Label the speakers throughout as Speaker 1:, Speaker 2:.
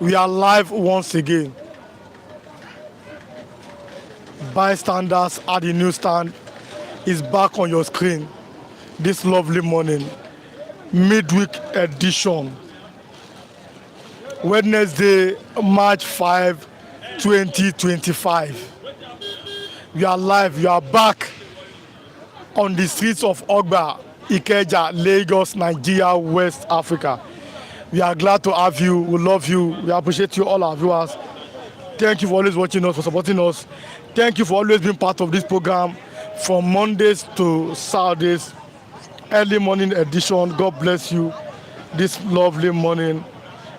Speaker 1: We are live once again. Bystanders at the newsstand is back on your screen this lovely morning. Midweek edition. Wednesday, March 5, 2025. We are live. We are back on the streets of Ogba, Ikeja, Lagos, Nigeria, West Africa. We are glad to have you. We love you. We appreciate you, all our viewers. Thank you for always watching us, for supporting us. Thank you for always being part of this program from Mondays to Saturdays, early morning edition. God bless you this lovely morning.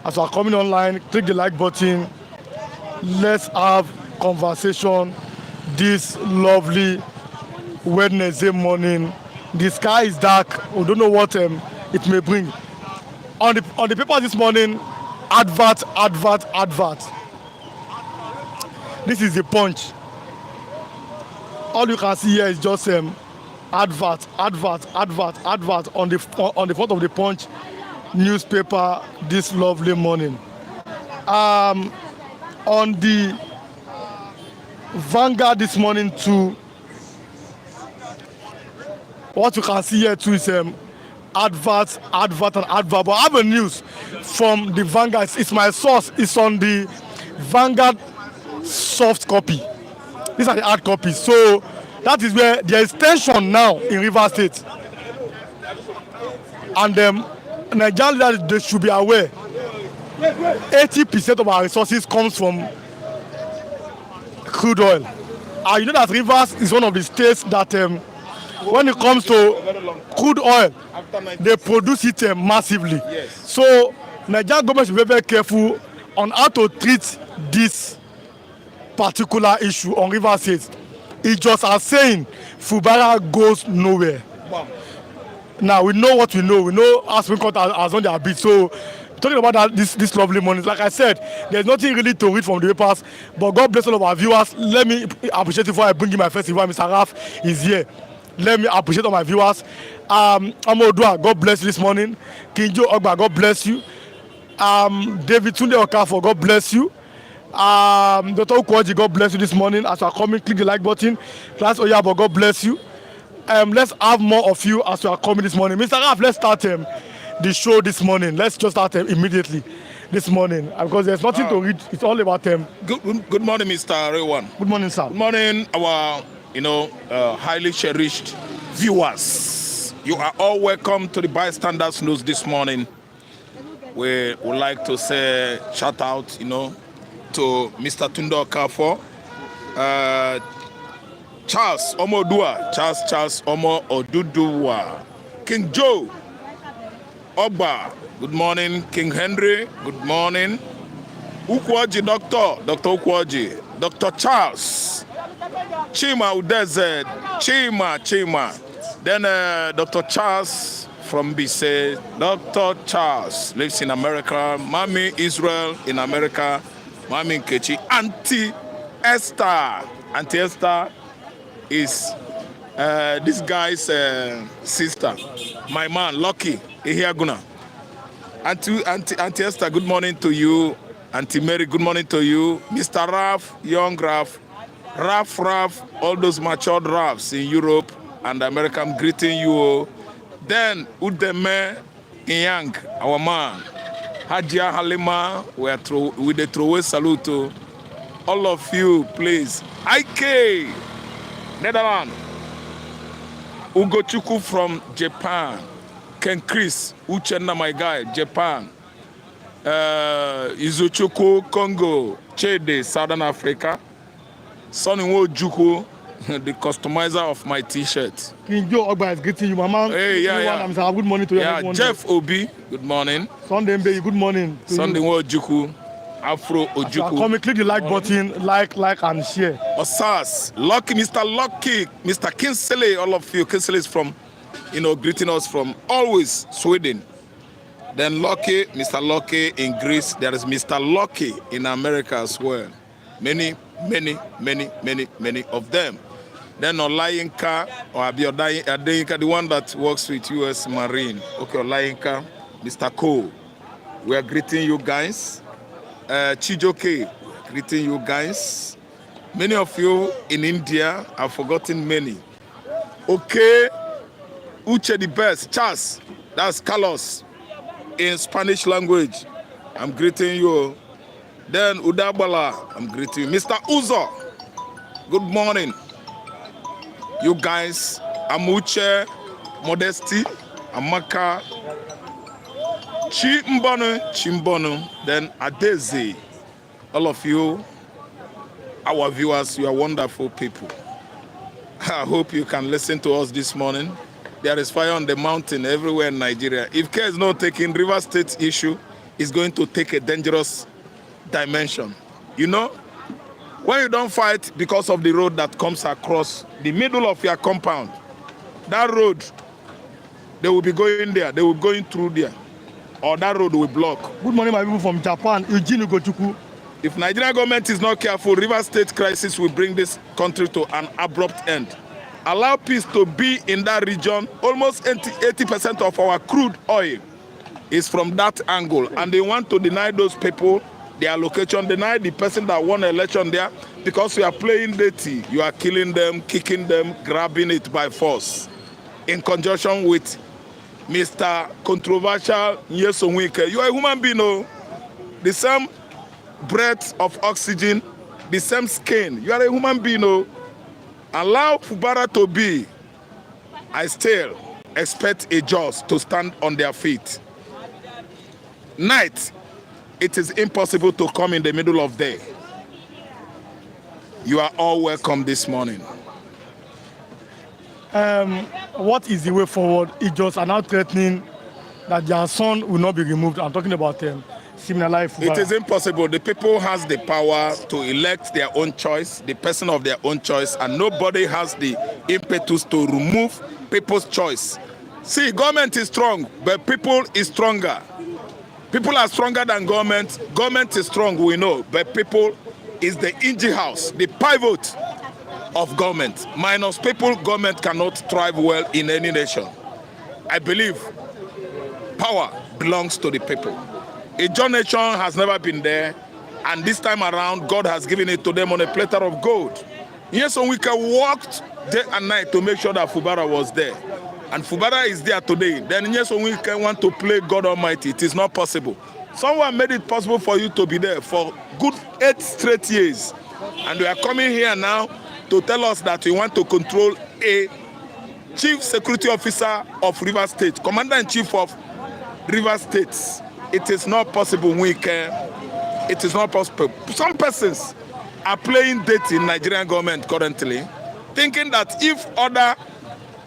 Speaker 1: As you are coming online, click the like button. Let's have conversation this lovely Wednesday morning. The sky is dark. We don't know what it may bring. On the paper this morning, advert. This is the Punch. All you can see here is just advert on the front of the Punch newspaper this lovely morning. On the Vanguard this morning too, what you can see here too is advert. But I have a news from the Vanguard. It's my source. It's on the Vanguard soft copy. These are the hard copies. So that is where there is tension now in Rivers State. And Nigerian leaders, they should be aware 80% of our resources comes from crude oil. And you know that Rivers is one of the states that when it comes to crude oil, they produce it massively. Yes. So Nigerian government should be very careful on how to treat this particular issue on Rivers State. It's just as saying Fubara'S goes nowhere. Wow. Now we know what we know. We know as we cut as on their beat. So talking about this lovely morning, like I said, there's nothing really to read from the papers. But God bless all of our viewers. Let me appreciate it before I bring in my first viewer. Mr. Raf is here. Let me appreciate all my viewers. Amodua, God bless you this morning. King Joe Ogba, God bless you. David Tunde Okafo, God bless you. Dr. Ukwoji, God bless you this morning. As you are coming, click the like button. Class Oyabo, God bless you. Let's have more of you as you are coming this morning. Mr. Raf, let's start the show this morning. Let's just start immediately this morning because there's nothing to read. It's all about them.
Speaker 2: Good morning, Mr. Rewan.
Speaker 1: Good morning, sir.
Speaker 2: Good morning, our highly cherished viewers. You are all welcome to the Bystanders News this morning. We would like to say shout out, to Mr. Tunde Okafo, Charles Omodua, Charles Omo Oduduwa, King Joe Ogba, good morning, King Henry, good morning, Ukwoji Dr. Ukwoji, Dr. Charles, Chima Udeze, Chima. Then Dr. Charles from BC, Dr. Charles lives in America, Mami Israel in America, Mami Nkechi, Auntie Esther is this guy's sister, my man, Lucky Ihiaguna. Auntie Esther, good morning to you. Auntie Mary, good morning to you. Mr. Raf, young Raf, all those matured Rafs in Europe and America, I'm greeting you. Then Udeme Inyang, our man, Hajia Halima, with the throwaway salute to all of you, please. IK, Netherlands, Ugochukwu from Japan, Ken Chris, Uchenna, my guy, Japan, Izuchukwu, Congo, Chede, Southern Africa, Sonny Juku, the customizer of my t-shirt.
Speaker 1: King Joe Ogba is greeting you, Mama.
Speaker 2: Hey, yeah.
Speaker 1: Good morning to you.
Speaker 2: Yeah, Jeff Obi, good morning.
Speaker 1: Sunday Mbe, good morning.
Speaker 2: Sunday Juku, Afro Ojuku.
Speaker 1: Come click the like button, like and share.
Speaker 2: Osas, Lucky, Mr. Kinsley, all of you. Kinsley is from, greeting us from always Sweden. Then Mr. Lucky in Greece. There is Mr. Lucky in America as well. Many of them. Then Olayinka or Adeyinka, the one that works with U.S. Marine. Okay, Olayinka, Mr. Cole. We are greeting you guys. Chijoke, greeting you guys. Many of you in India have forgotten many. Okay, Uche the best, Charles, that's Carlos in Spanish language. I'm greeting you. Then Udabala, I'm greeting you. Mr. Uzo, good morning. You guys, I'm Uche, Modesty, Amaka, Chimbono, then Adeze. All of you, our viewers, you are wonderful people. I hope you can listen to us this morning. There is fire on the mountain everywhere in Nigeria. If care is not taken, River State issue is going to take a dangerous dimension. You know, when you don't fight because of the road that comes across the middle of your compound, that road, they will be going there, they will be going through there, or that road will block.
Speaker 1: Good morning, my people from Japan. Eugene Gochuku.
Speaker 2: If Nigerian government is not careful, River State crisis will bring this country to an abrupt end. Allow peace to be in that region. Almost 80% of our crude oil is from that angle, and they want to deny those people their location, deny the person that won the election there, because you are playing dirty. You are killing them, kicking them, grabbing it by force. In conjunction with Mr. Controversial Nyesom Wike. You are a human being, oh. The same breath of oxygen, the same skin. You are a human being, oh. Allow Fubara'S to be. I still expect Ijaw to stand on their feet. Night, it is impossible to come in the middle of day. You are all welcome this morning.
Speaker 1: What is the way forward? Ijaw are now threatening that their son will not be removed. I'm talking about similar life.
Speaker 2: It is impossible. The people has the power to elect their own choice, the person of their own choice, and nobody has the impetus to remove people's choice. See, government is strong, but people is stronger. People are stronger than government. Government is strong, we know, but people is the engine house, the pivot of government. Minus people, government cannot thrive well in any nation. I believe power belongs to the people. A John nation has never been there, and this time around, God has given it to them on a platter of gold. Nyesom Wike worked day and night to make sure that Fubara'S was there. And Fubara'S is there today. Then Nyesom Wike want to play God Almighty. It is not possible. Someone made it possible for you to be there for good 8 straight years. And we are coming here now to tell us that we want to control a chief security officer of River State, commander-in-chief of River States. It is not possible, Wike. It is not possible. Some persons are playing dirty in Nigerian government currently, thinking that if other,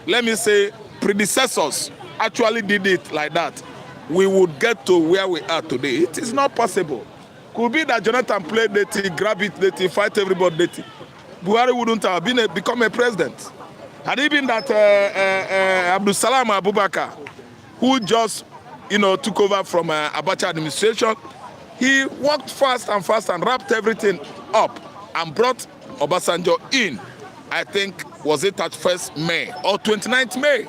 Speaker 2: let me say, predecessors actually did it like that, we would get to where we are today. It is not possible. Could be that Jonathan played dirty, grab it dirty, fight everybody dirty. Buhari wouldn't have become a president. Had it been that Abdul Salam Abubakar, who just took over from Abacha administration, he worked fast and wrapped everything up and brought Obasanjo in. I think, was it at 1st May or 29th May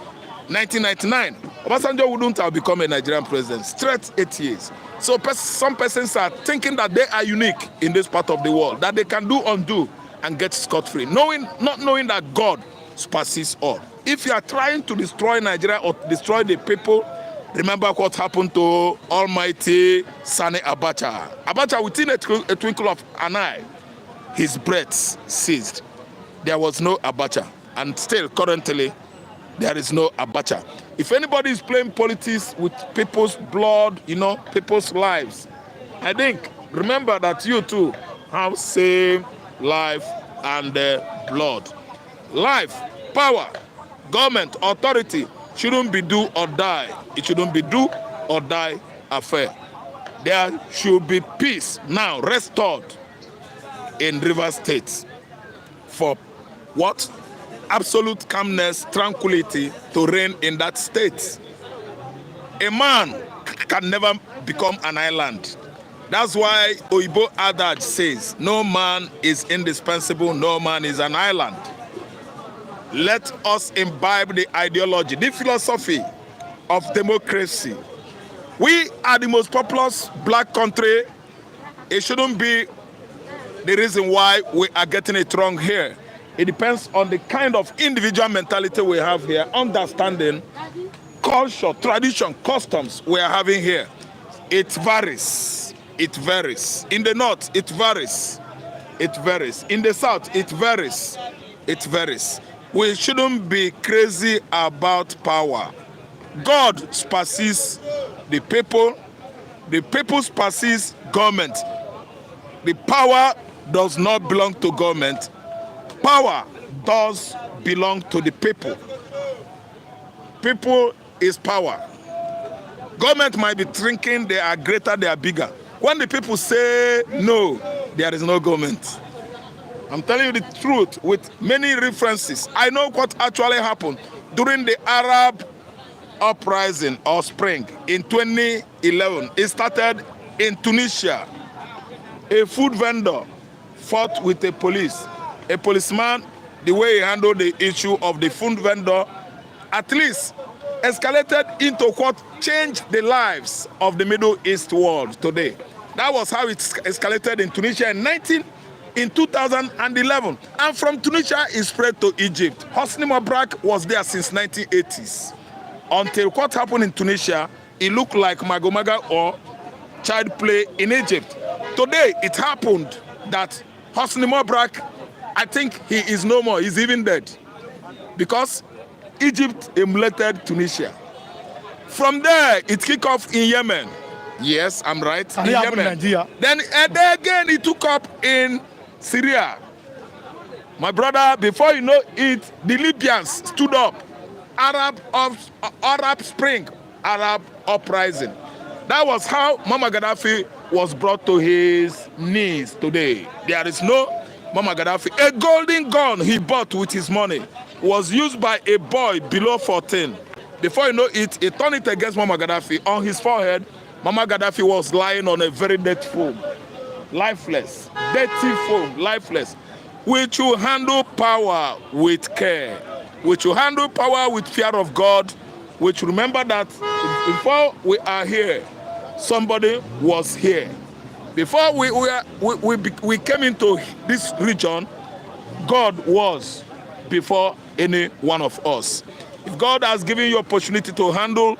Speaker 2: 1999? Obasanjo wouldn't have become a Nigerian president. Straight 8 years. So some persons are thinking that they are unique in this part of the world, that they can do undo and get scot-free, not knowing that God supersedes all. If you are trying to destroy Nigeria or destroy the people, remember what happened to Almighty Sani Abacha. Abacha, within a twinkle of an eye, his breath ceased. There was no Abacha. And still, currently, there is no Abacha. If anybody is playing politics with people's blood, people's lives, I think, remember that you too have same life and blood. Life, power, government, authority shouldn't be do or die. It shouldn't be do or die affair. There should be peace now restored in River State for what? Absolute calmness, tranquility to reign in that state. A man can never become an island. That's why Oyibo adage says, no man is indispensable, no man is an island. Let us imbibe the ideology, the philosophy of democracy. We are the most populous black country it shouldn't be the reason why we are getting it wrong here. It depends on the kind of individual mentality we have here, understanding, culture, tradition, customs we are having here. It varies. It varies. In the north, it varies. It varies. In the south, it varies. It varies. We shouldn't be crazy about power. God supersedes the people. The people supersedes government. The power does not belong to government. Power does belong to the people. People is power. Government might be thinking they are greater, they are bigger. When the people say no, there is no government. I'm telling you the truth with many references. I know what actually happened during the Arab uprising or spring in 2011. It started in Tunisia. A food vendor fought with the police. A policeman, the way he handled the issue of the food vendor, at least escalated into what changed the lives of the Middle East world today. That was how it escalated in Tunisia in 2011. And from Tunisia, it spread to Egypt. Hosni Mubarak was there since 1980s. Until what happened in Tunisia, it looked like Magomaga or child play in Egypt. Today, it happened that Hosni Mubarak, I think he is no more. He's even dead. Because Egypt emulated Tunisia. From there, it kicked off in Yemen. Yes, I'm right. In Yemen. Then again, it took up in Syria. My brother, before you know it, the Libyans stood up. Arab Spring, Arab uprising. That was how Muammar Gaddafi was brought to his knees today. There is no Muammar Gaddafi. A golden gun he bought with his money was used by a boy below 14. Before you know it, he turned it against Muammar Gaddafi. On his forehead, Muammar Gaddafi was lying on a very dead foam. Lifeless. Dirty foam, lifeless. We should handle power with care. We should handle power with fear of God. We should remember that before we are here, somebody was here. Before we came into this region, God was before any one of us. If God has given you opportunity to handle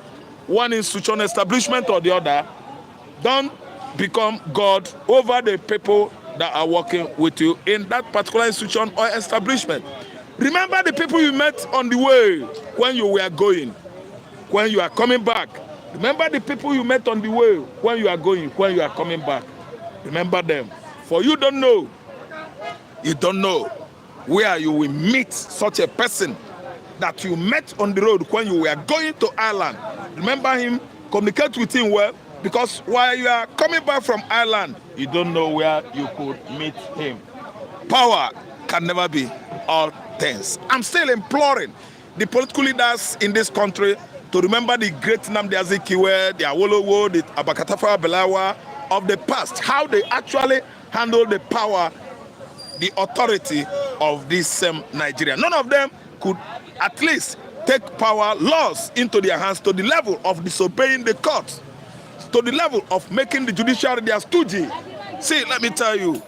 Speaker 2: one institution, establishment or the other, don't become God over the people that are working with you in that particular institution or establishment. Remember the people you met on the way when you were going, when you are coming back. Remember the people you met on the way when you are going, when you are coming back. Remember them. For you don't know where you will meet such a person that you met on the road when you were going to Ireland. Remember him, communicate with him well, because while you are coming back from Ireland, you don't know where you could meet him. Power can never be all things. I'm still imploring the political leaders in this country to remember the great Nnamdi Azikiwe, the Awolowo, the Abakatafa Belawa of the past, how they actually handled the power, the authority of this same Nigeria. None of them could at least take power, laws into their hands to the level of disobeying the court, to the level of making the judiciary their stooge. See, let me tell you,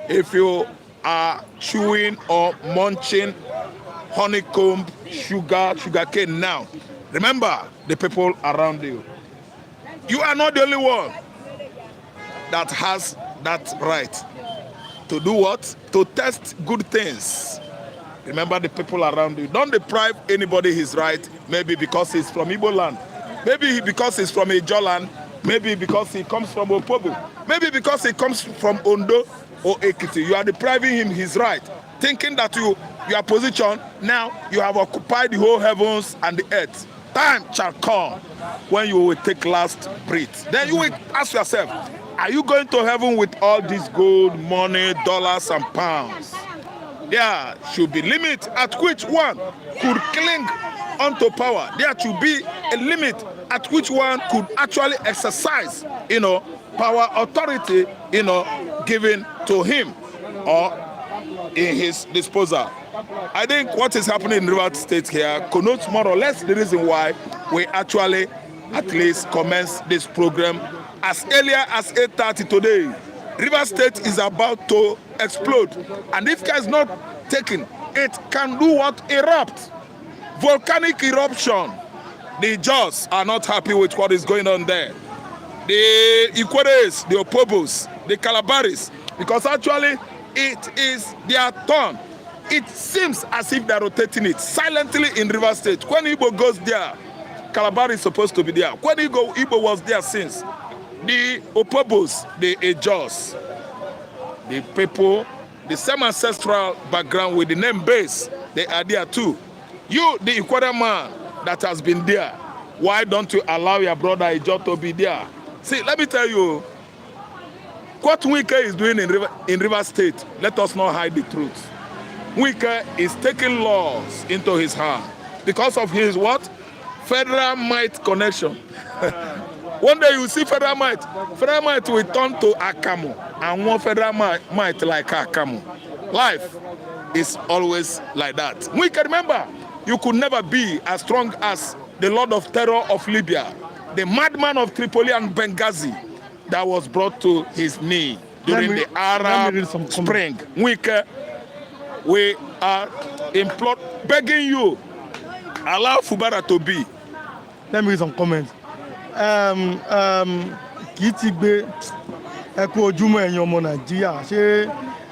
Speaker 2: if you are chewing or munching honeycomb, sugarcane now, remember the people around you. You are not the only one that has that right to do what? To test good things. Remember the people around you. Don't deprive anybody his right, maybe because he's from Igbo land, maybe because he's from Ijaw land, maybe because he comes from Opobo, maybe because he comes from Ondo or Ekiti. You are depriving him his right, thinking that your position, now you have occupied the whole heavens and the earth. Time shall come when you will take last breath. Then you will ask yourself, are you going to heaven with all this gold, money, dollars and pounds? There should be limit at which one could cling onto power. There should be a limit at which one could actually exercise, power, authority, given to him or in his disposal. I think what is happening in Rivers State here connotes more or less the reason why we actually at least commence this program as earlier as 8:30 today, Rivers State is about to explode. And if care is not taken, it can do what? Erupt. Volcanic eruption. The Ijaws are not happy with what is going on there. The Ikwores, the Opobos, the Calabaris, because actually it is their turn. It seems as if they're rotating it silently in Rivers State. When Igbo goes there, Calabar is supposed to be there. When Igbo was there since, the Opobos, the Ijaws, the people, the same ancestral background with the name base, they are there too. You, the Ikwere man that has been there, why don't you allow your brother Ijaw to be there? See, let me tell you, what Wike is doing in Rivers State, let us not hide the truth. Wike is taking laws into his hand because of his what? Federal might connection. One day you see federal might will turn to Akamu, and one federal might like Akamu. Life is always like that. We can remember, you could never be as strong as the Lord of Terror of Libya, the madman of Tripoli and Benghazi that was brought to his knee during the Arab Spring. We are begging you, allow Fubara to be.
Speaker 1: Let me read some comments. Kì í ti gbé ẹkú ojúmọ́ ẹ̀yin ọmọ Nàìjíríà ṣé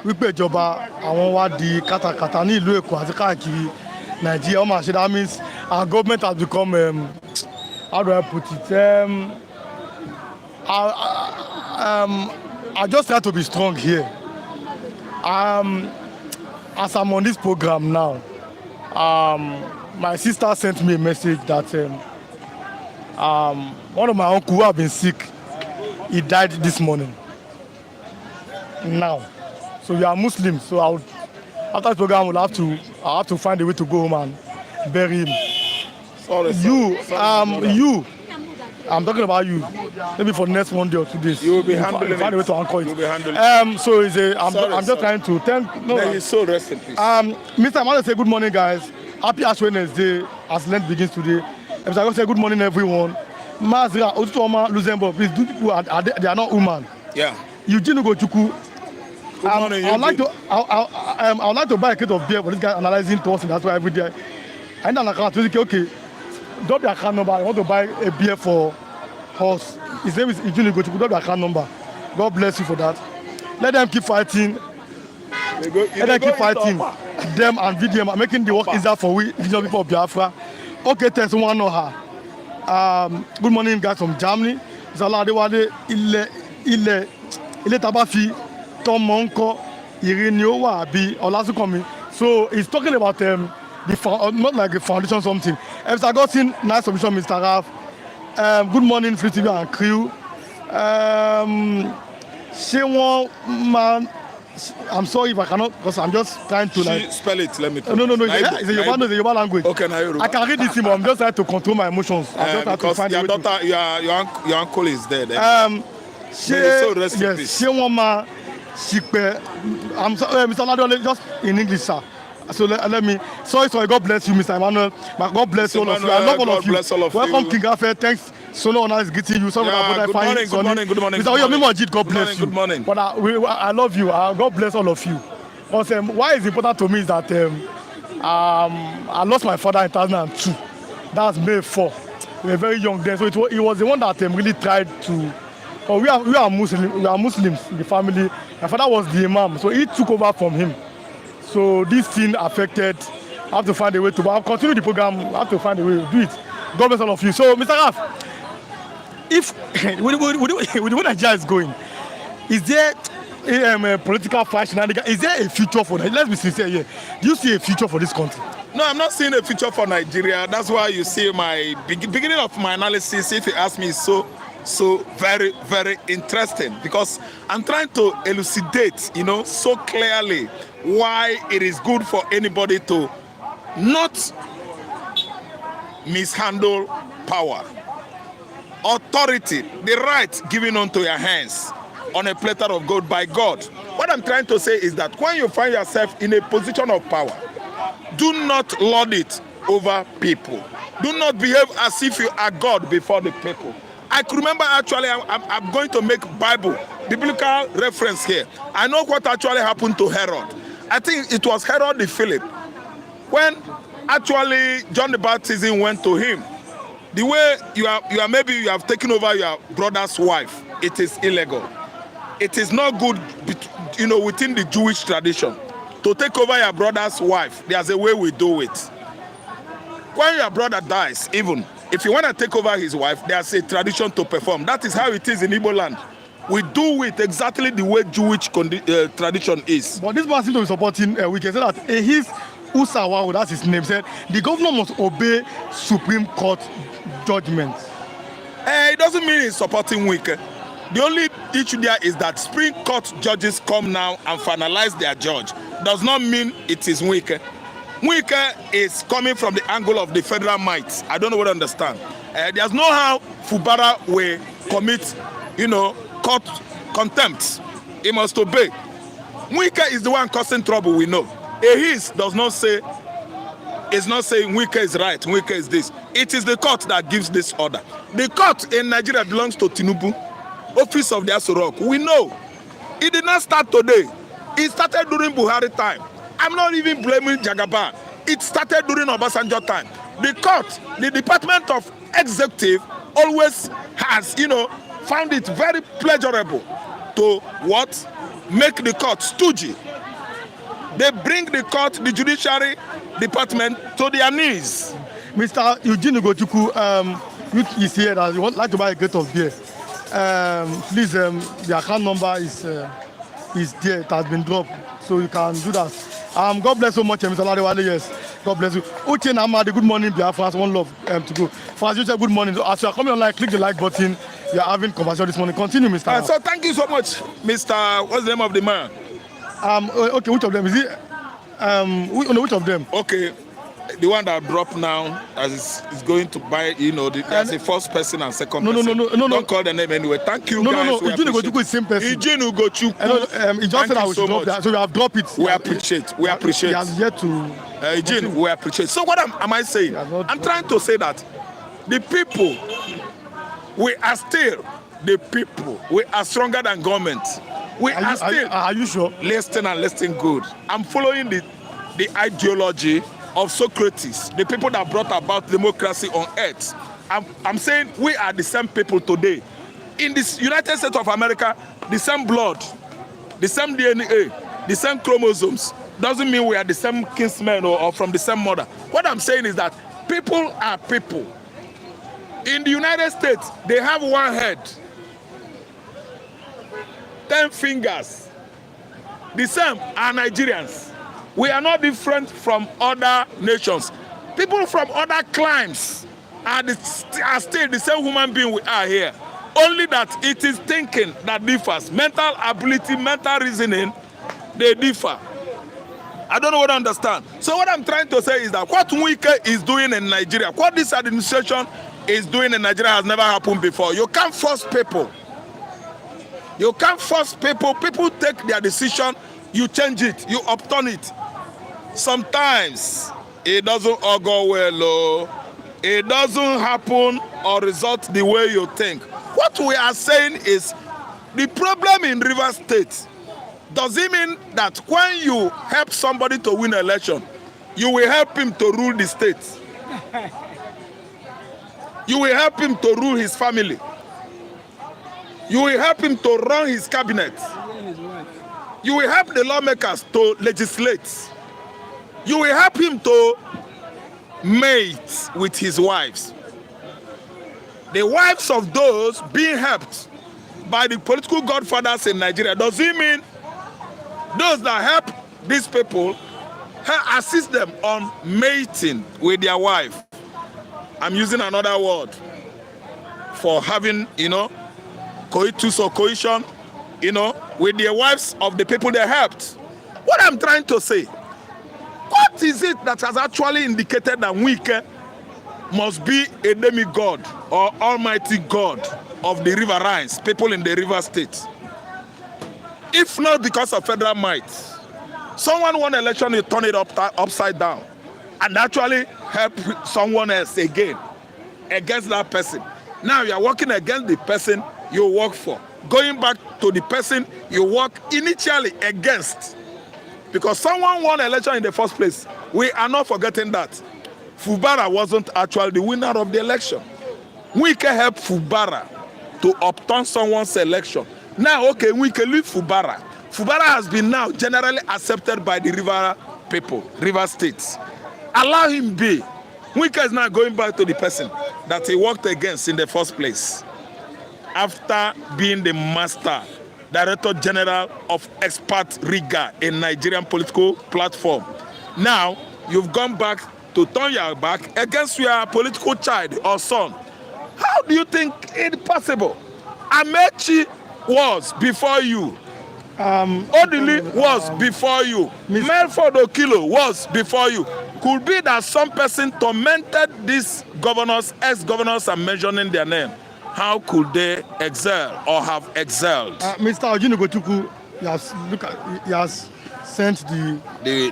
Speaker 1: wípé ìjọba àwọn wá di kátàkátà ní ìlú Èkó àti káàkiri Nàìjíríà ọmọ àṣẹ that means our government has become how do I put it I just try to be strong here. As I'm on this program now, my sister sent me a message that one of my uncle who have been sick, he died this morning. Now, so we are Muslims, so after this program, I'll have to find a way to go home and bury him. I'm talking about you. Maybe for the next 1 day or 2 days.
Speaker 2: You will be handling
Speaker 1: find a way to anchor it.
Speaker 2: You will be handling it.
Speaker 1: So I'm just trying to thank. No,
Speaker 2: he's so rest in peace.
Speaker 1: Mr. I want to say good morning, guys. Happy Ash Wednesday as Lent begins today. I want to say good morning, everyone. Mazra, Otuoma, Luxembourg, please do people they are not human.
Speaker 2: Yeah.
Speaker 1: Eugene Gochuku. I would like to buy a crate of beer for this guy analyzing to us. That's why every day. And then I can't okay. Drop your account number. I want to buy a beer for us. His name is Ijaw Gochuku. Drop your account number. God bless you for that. Let them keep fighting. Let them keep fighting. Them and VDM are making the work easier for we indigenous people of Biafra. Okay, thanks. One know her. Good morning, guys from Germany. Zala Adewale ile tabafi Tomonko Iriniowa Abi Olasukomi. So he's talking about not like a foundation something. Mr. Augustine, nice submission, Mr. Raf. Good morning, Free TV and crew. Man, I'm sorry if I cannot, because I'm just trying to like
Speaker 2: spell it. Let me.
Speaker 1: No. It's a Yoruba language.
Speaker 2: Okay, now
Speaker 1: I can read this, but I'm just trying to control my emotions.
Speaker 2: Because your daughter, your uncle is there.
Speaker 1: So yes, I'm sorry, Mr. Ladole, just in English, sir. So let me. Sorry. God bless you, Mr. Emmanuel. God bless all of you. I love all of you. Welcome, King Afe. Thanks. Solo Honor is greeting you. Sorry about
Speaker 2: good morning.
Speaker 1: Mr. Oyomimojit, God bless you.
Speaker 2: Good morning.
Speaker 1: But I love you. God bless all of you. Because why is important to me is that I lost my father in 2002. That's May 4. We were very young then. So he was the one that really tried to. We are Muslims in the family. My father was the imam, so he took over from him. So this thing affected. I have to find a way to. But I'll continue the program. I have to find a way to do it. God bless all of you. So, Mr. Raf, if with the way Nigeria is going, is there a political fight? Is there a future for Nigeria? Let's be sincere here. Do you see a future for this country?
Speaker 2: No, I'm not seeing a future for Nigeria. That's why you see my beginning of my analysis, if you ask me, is so very, very interesting, because I'm trying to elucidate, so clearly why it is good for anybody to not mishandle power, authority, the right given unto your hands on a platter of gold by God. What I'm trying to say is that when you find yourself in a position of power, do not lord it over people. Do not behave as if you are God before the people. I could remember actually, I'm going to make biblical reference here. I know what actually happened to Herod. I think it was Herod the Philip. When actually John the Baptist went to him, the way you have taken over your brother's wife, it is illegal. It is not good, within the Jewish tradition to take over your brother's wife. There's a way we do it. When your brother dies, even if you want to take over his wife, there's a tradition to perform. That is how it is in Igbo land. We do it exactly the way Jewish tradition is.
Speaker 1: But this man seems to be supporting, we can say that his Usawa, that's his name, said the governor must obey Supreme Court judgments.
Speaker 2: It doesn't mean he's supporting Wike. The only issue there is that Supreme Court judges come now and finalize their judge. Does not mean it is Wike. Wike is coming from the angle of the federal might. I don't know what I understand. There's no how Fubara will commit, court contempt. He must obey. Wike is the one causing trouble, we know. Ehis does not say, is not saying Wike is right, Wike is this. It is the court that gives this order. The court in Nigeria belongs to Tinubu, office of the Asorok. We know. It did not start today. It started during Buhari time. I'm not even blaming Jagaba. It started during Obasanjo time. The court, the Department of Executive always has, found it very pleasurable to what? Make the court stoogy. They bring the court, the Judiciary Department to their knees.
Speaker 1: Mr. Eugene Ugochukwu, is here that you would like to buy a crate of beer. Please, the account number is there. It has been dropped, so you can do that. God bless so much, Mr. Ladewale. Yes, God bless you. Uche Namadi, good morning, Biafra. One love to go. For as usual, good morning. As you are coming online, click the like button. We are having conversation this morning. Continue, Mr.
Speaker 2: So thank you so much, Mr. What's the name of the man?
Speaker 1: Okay, which of them is it? Which of them?
Speaker 2: Okay, the one that dropped now is going to buy. There's a first person and second person.
Speaker 1: No.
Speaker 2: Don't call the name anyway. Thank you,
Speaker 1: guys.
Speaker 2: No.
Speaker 1: Eugene Ugochukwu is same person.
Speaker 2: Eugene Ugochukwu.
Speaker 1: He just said I should drop that, so we have dropped it.
Speaker 2: We appreciate.
Speaker 1: He has yet to.
Speaker 2: Eugene, we appreciate. So what am I saying? I'm trying to say that the people, we are still the people. We are stronger than government.
Speaker 1: Are you sure?
Speaker 2: Listen and listen good. I'm following the ideology of Socrates, the people that brought about democracy on earth. I'm saying we are the same people today. In the United States of America, the same blood, the same DNA, the same chromosomes. Doesn't mean we are the same kinsmen or from the same mother. What I'm saying is that people are people. In the United States, they have one head, 10 fingers. The same are Nigerians. We are not different from other nations. People from other climes are still the same human being we are here. Only that it is thinking that differs. Mental ability, mental reasoning, they differ. I don't know what I understand. So what I'm trying to say is that what Wike is doing in Nigeria, what this administration is doing in Nigeria has never happened before. You can't force people. You can't force people. People take their decision, you change it, you upturn it. Sometimes it doesn't all go well. It doesn't happen or result the way you think. What we are saying is the problem in Rivers State. Does it mean that when you help somebody to win an election, you will help him to rule the state? You will help him to rule his family. You will help him to run his cabinet. You will help the lawmakers to legislate. You will help him to mate with his wives. The wives of those being helped by the political godfathers in Nigeria. Does it mean those that help these people assist them on mating with their wife? I'm using another word for having, coitus or coition, with the wives of the people they helped. What I'm trying to say, what is it that has actually indicated that Wike must be a demigod or almighty God of the riverines, people in the river state? If not because of federal might, someone won election, you turn it upside down and actually help someone else again against that person. Now you are working against the person you work for, going back to the person you work initially against. Because someone won election in the first place. We are not forgetting that. Fubara wasn't actually the winner of the election. We can help Fubara to obtain someone's election. Now, okay, we can leave Fubara. Fubara has been now generally accepted by the river people, river states. Allow him be. Wike is now going back to the person that he worked against in the first place. After being the master, director general of expert rigor in Nigerian political platform. Now, you've gone back to turn your back against your political child or son. How do you think it's possible? Amechi was before you. Odili was before you. Melford Okilo was before you. Could be that some person tormented these governors, ex-governors, and mentioning their name. How could they excel or have excelled?
Speaker 1: Mr. Ojino Gochuku, he has sent the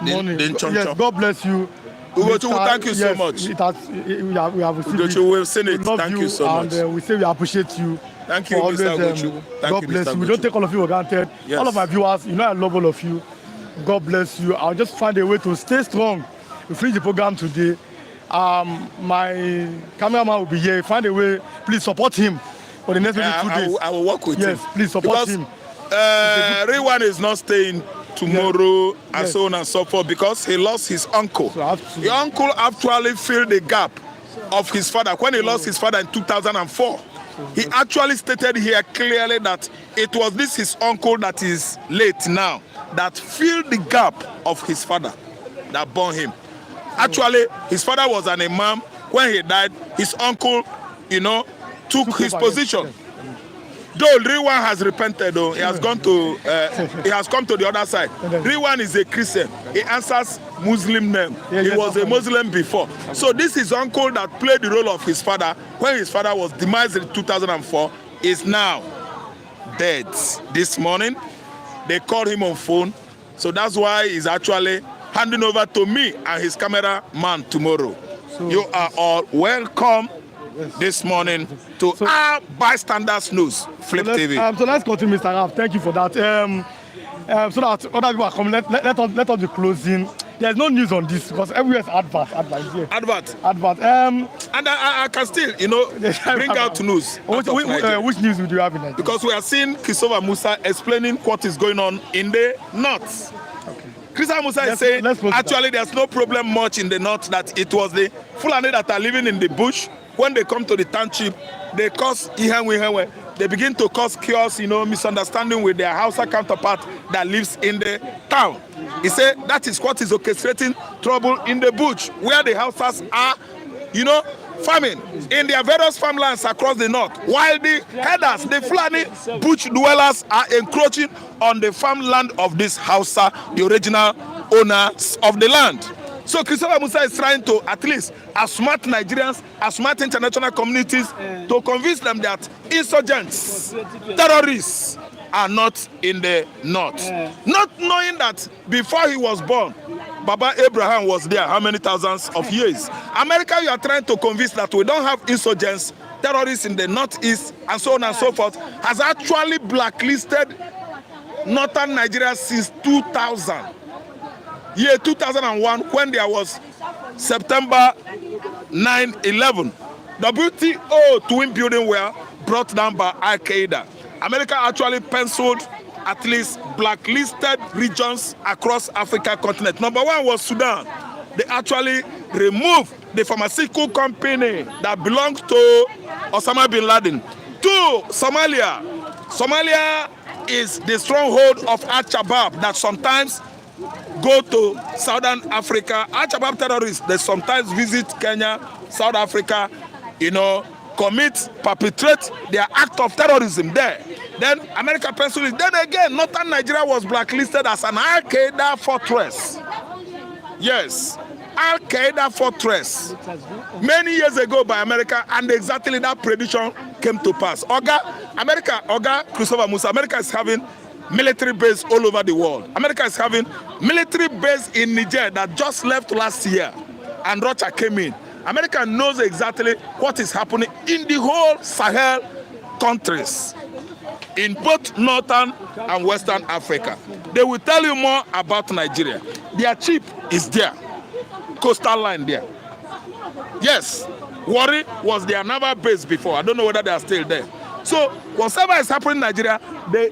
Speaker 1: money. Yes, God bless you.
Speaker 2: Ugochukwu, thank you so much.
Speaker 1: We have received
Speaker 2: Ugochukwu, we've seen it. Thank you so much.
Speaker 1: And we say we appreciate you.
Speaker 2: Thank you, Mr. Ugochukwu.
Speaker 1: God bless you. We don't take all of you for granted.
Speaker 2: Yes.
Speaker 1: All of my viewers, you know I love all of you. God bless you. I'll just find a way to stay strong. We finish the program today. My cameraman will be here. Find a way. Please support him for the next 2 days.
Speaker 2: I will work with him.
Speaker 1: Yes, please support him.
Speaker 2: Rewan is not staying tomorrow and so on and so forth because he lost his uncle.
Speaker 1: So
Speaker 2: the uncle actually filled the gap of his father. When he lost his father in 2004, he actually stated here clearly that it was his uncle that is late now that filled the gap of his father that born him. Actually, his father was an imam. When he died, his uncle, took his position. Though Rewan has repented, though he has gone to, he has come to the other side. Rewan is a Christian. He answers Muslim name. He was a Muslim before. So this is uncle that played the role of his father when his father was demised in 2004. Is now dead. This morning, they called him on phone. So that's why he's actually handing over to me and his cameraman tomorrow. So, you are all welcome this morning to our Bystanders News, Flip TV.
Speaker 1: So let's continue, Mr. Raf. Thank you for that. So that other people are coming, let us be closing. There's no news on this because everywhere is advert.
Speaker 2: And I can still, bring out news.
Speaker 1: Which news would you have in Nigeria?
Speaker 2: Because we are seeing Christopher Musa explaining what is going on in the north. Christopher Musa is saying, actually, there's no problem much in the north, that it was the Fulani that are living in the bush. When they come to the township, they cause Ijaw. They begin to cause chaos, misunderstanding with their Hausa counterpart that lives in the town. He said that is what is orchestrating trouble in the bush, where the Hausas are, farming in their various farmlands across the north, while the herders, the Fulani bush dwellers, are encroaching on the farmland of this Hausa, the original owners of the land. So Christopher Musa is trying to at least smart Nigerians, smart international communities to convince them that insurgents, terrorists are not in the north. Not knowing that before he was born, Baba Abraham was there how many thousands of years. America, you are trying to convince that we don't have insurgents, terrorists in the northeast, and so on and so forth, has actually blacklisted northern Nigeria since 2000. Year 2001, when there was September 9/11, WTO twin building were brought down by Al Qaeda. America actually penciled at least blacklisted regions across Africa continent. Number one was Sudan. They actually removed the pharmaceutical company that belonged to Osama bin Laden. Two, Somalia. Somalia is the stronghold of Al-Shabaab that sometimes go to Southern Africa. Al-Shabaab terrorists, they sometimes visit Kenya, South Africa, perpetrate their act of terrorism there. Then America penciled it. Then again, northern Nigeria was blacklisted as an Al-Qaeda fortress. Yes, Al-Qaeda fortress. Many years ago by America, and exactly that prediction came to pass. Christopher Musa, America is having military base all over the world. America is having military base in Niger that just left last year, and Russia came in. America knows exactly what is happening in the whole Sahel countries, in both Northern and Western Africa. They will tell you more about Nigeria. Their chip is there, coastal line there. Yes, Warri was their naval base before. I don't know whether they are still there. So whatever is happening in Nigeria, they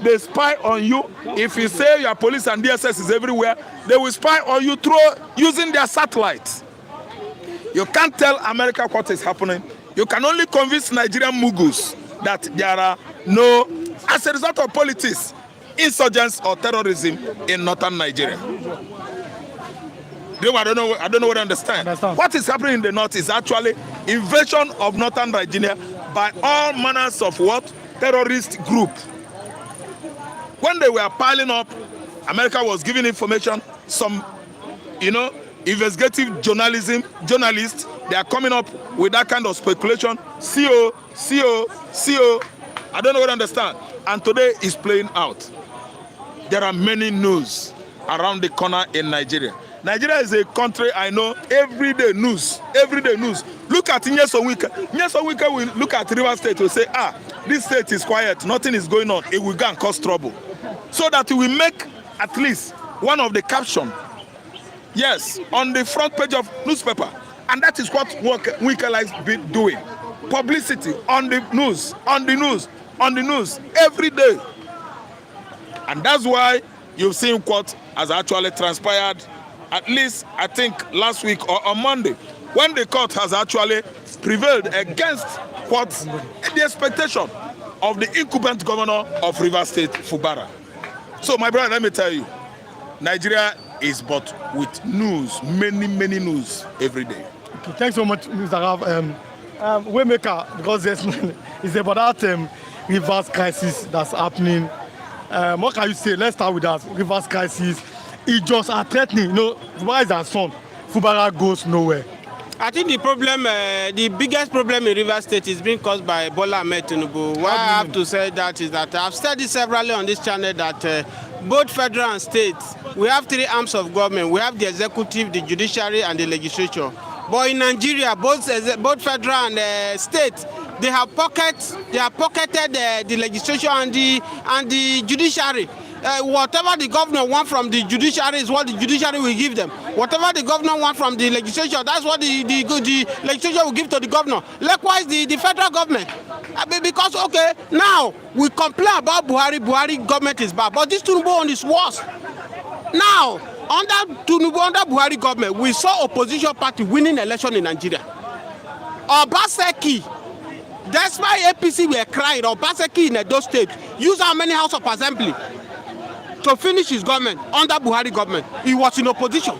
Speaker 2: they spy on you. If you say your police and DSS is everywhere, they will spy on you through using their satellites. You can't tell America what is happening. You can only convince Nigerian mugus that there are no, as a result of politics, insurgents or terrorism in northern Nigeria. I don't know what I understand. What is happening in the north is actually invasion of northern Nigeria by all manners of what? Terrorist group. When they were piling up, America was giving information. Some, investigative journalists, they are coming up with that kind of speculation. CO. I don't know what I understand. And today is playing out. There are many news around the corner in Nigeria. Nigeria is a country I know everyday news. Look at Nyesom Wike. Nyesom Wike will look at Rivers State will say, this state is quiet, nothing is going on. It will go and cause trouble. So that we make at least one of the caption, yes, on the front page of newspaper. And that is what Wike likes doing. Publicity on the news, every day. And that's why you've seen what has actually transpired, at least I think last week or on Monday, when the court has actually prevailed against what the expectation of the incumbent governor of Rivers State, Fubara. So my brother, let me tell you, Nigeria is but with news, many news every day.
Speaker 1: Okay, thanks so much, Mr. Rav. Waymaker, because it's about that Rivers crisis that's happening. What can you say? Let's start with that. Rivers crisis. It just are threatening. Fubara is our son. Fubara goes nowhere.
Speaker 3: I think the problem, the biggest problem in Rivers State is being caused by Bola Ahmed Tinubu. Why I have to say that is that I've said this severally on this channel that both federal and state, we have three arms of government. We have the executive, the judiciary, and the legislature. But in Nigeria, both federal and state, they have pocketed the legislature and the judiciary. Whatever the governor wants from the judiciary is what the judiciary will give them. Whatever the governor wants from the legislature, that's what the legislature will give to the governor. Likewise, the federal government. Because, okay, now we complain about Buhari government is bad, but this Tinubu one is worse. Now, under Tinubu, under Buhari government, we saw opposition party winning election in Nigeria. Obaseki, despite APC were crying, Obaseki in Edo State used how many House of Assembly to finish his government under Buhari government. He was in opposition.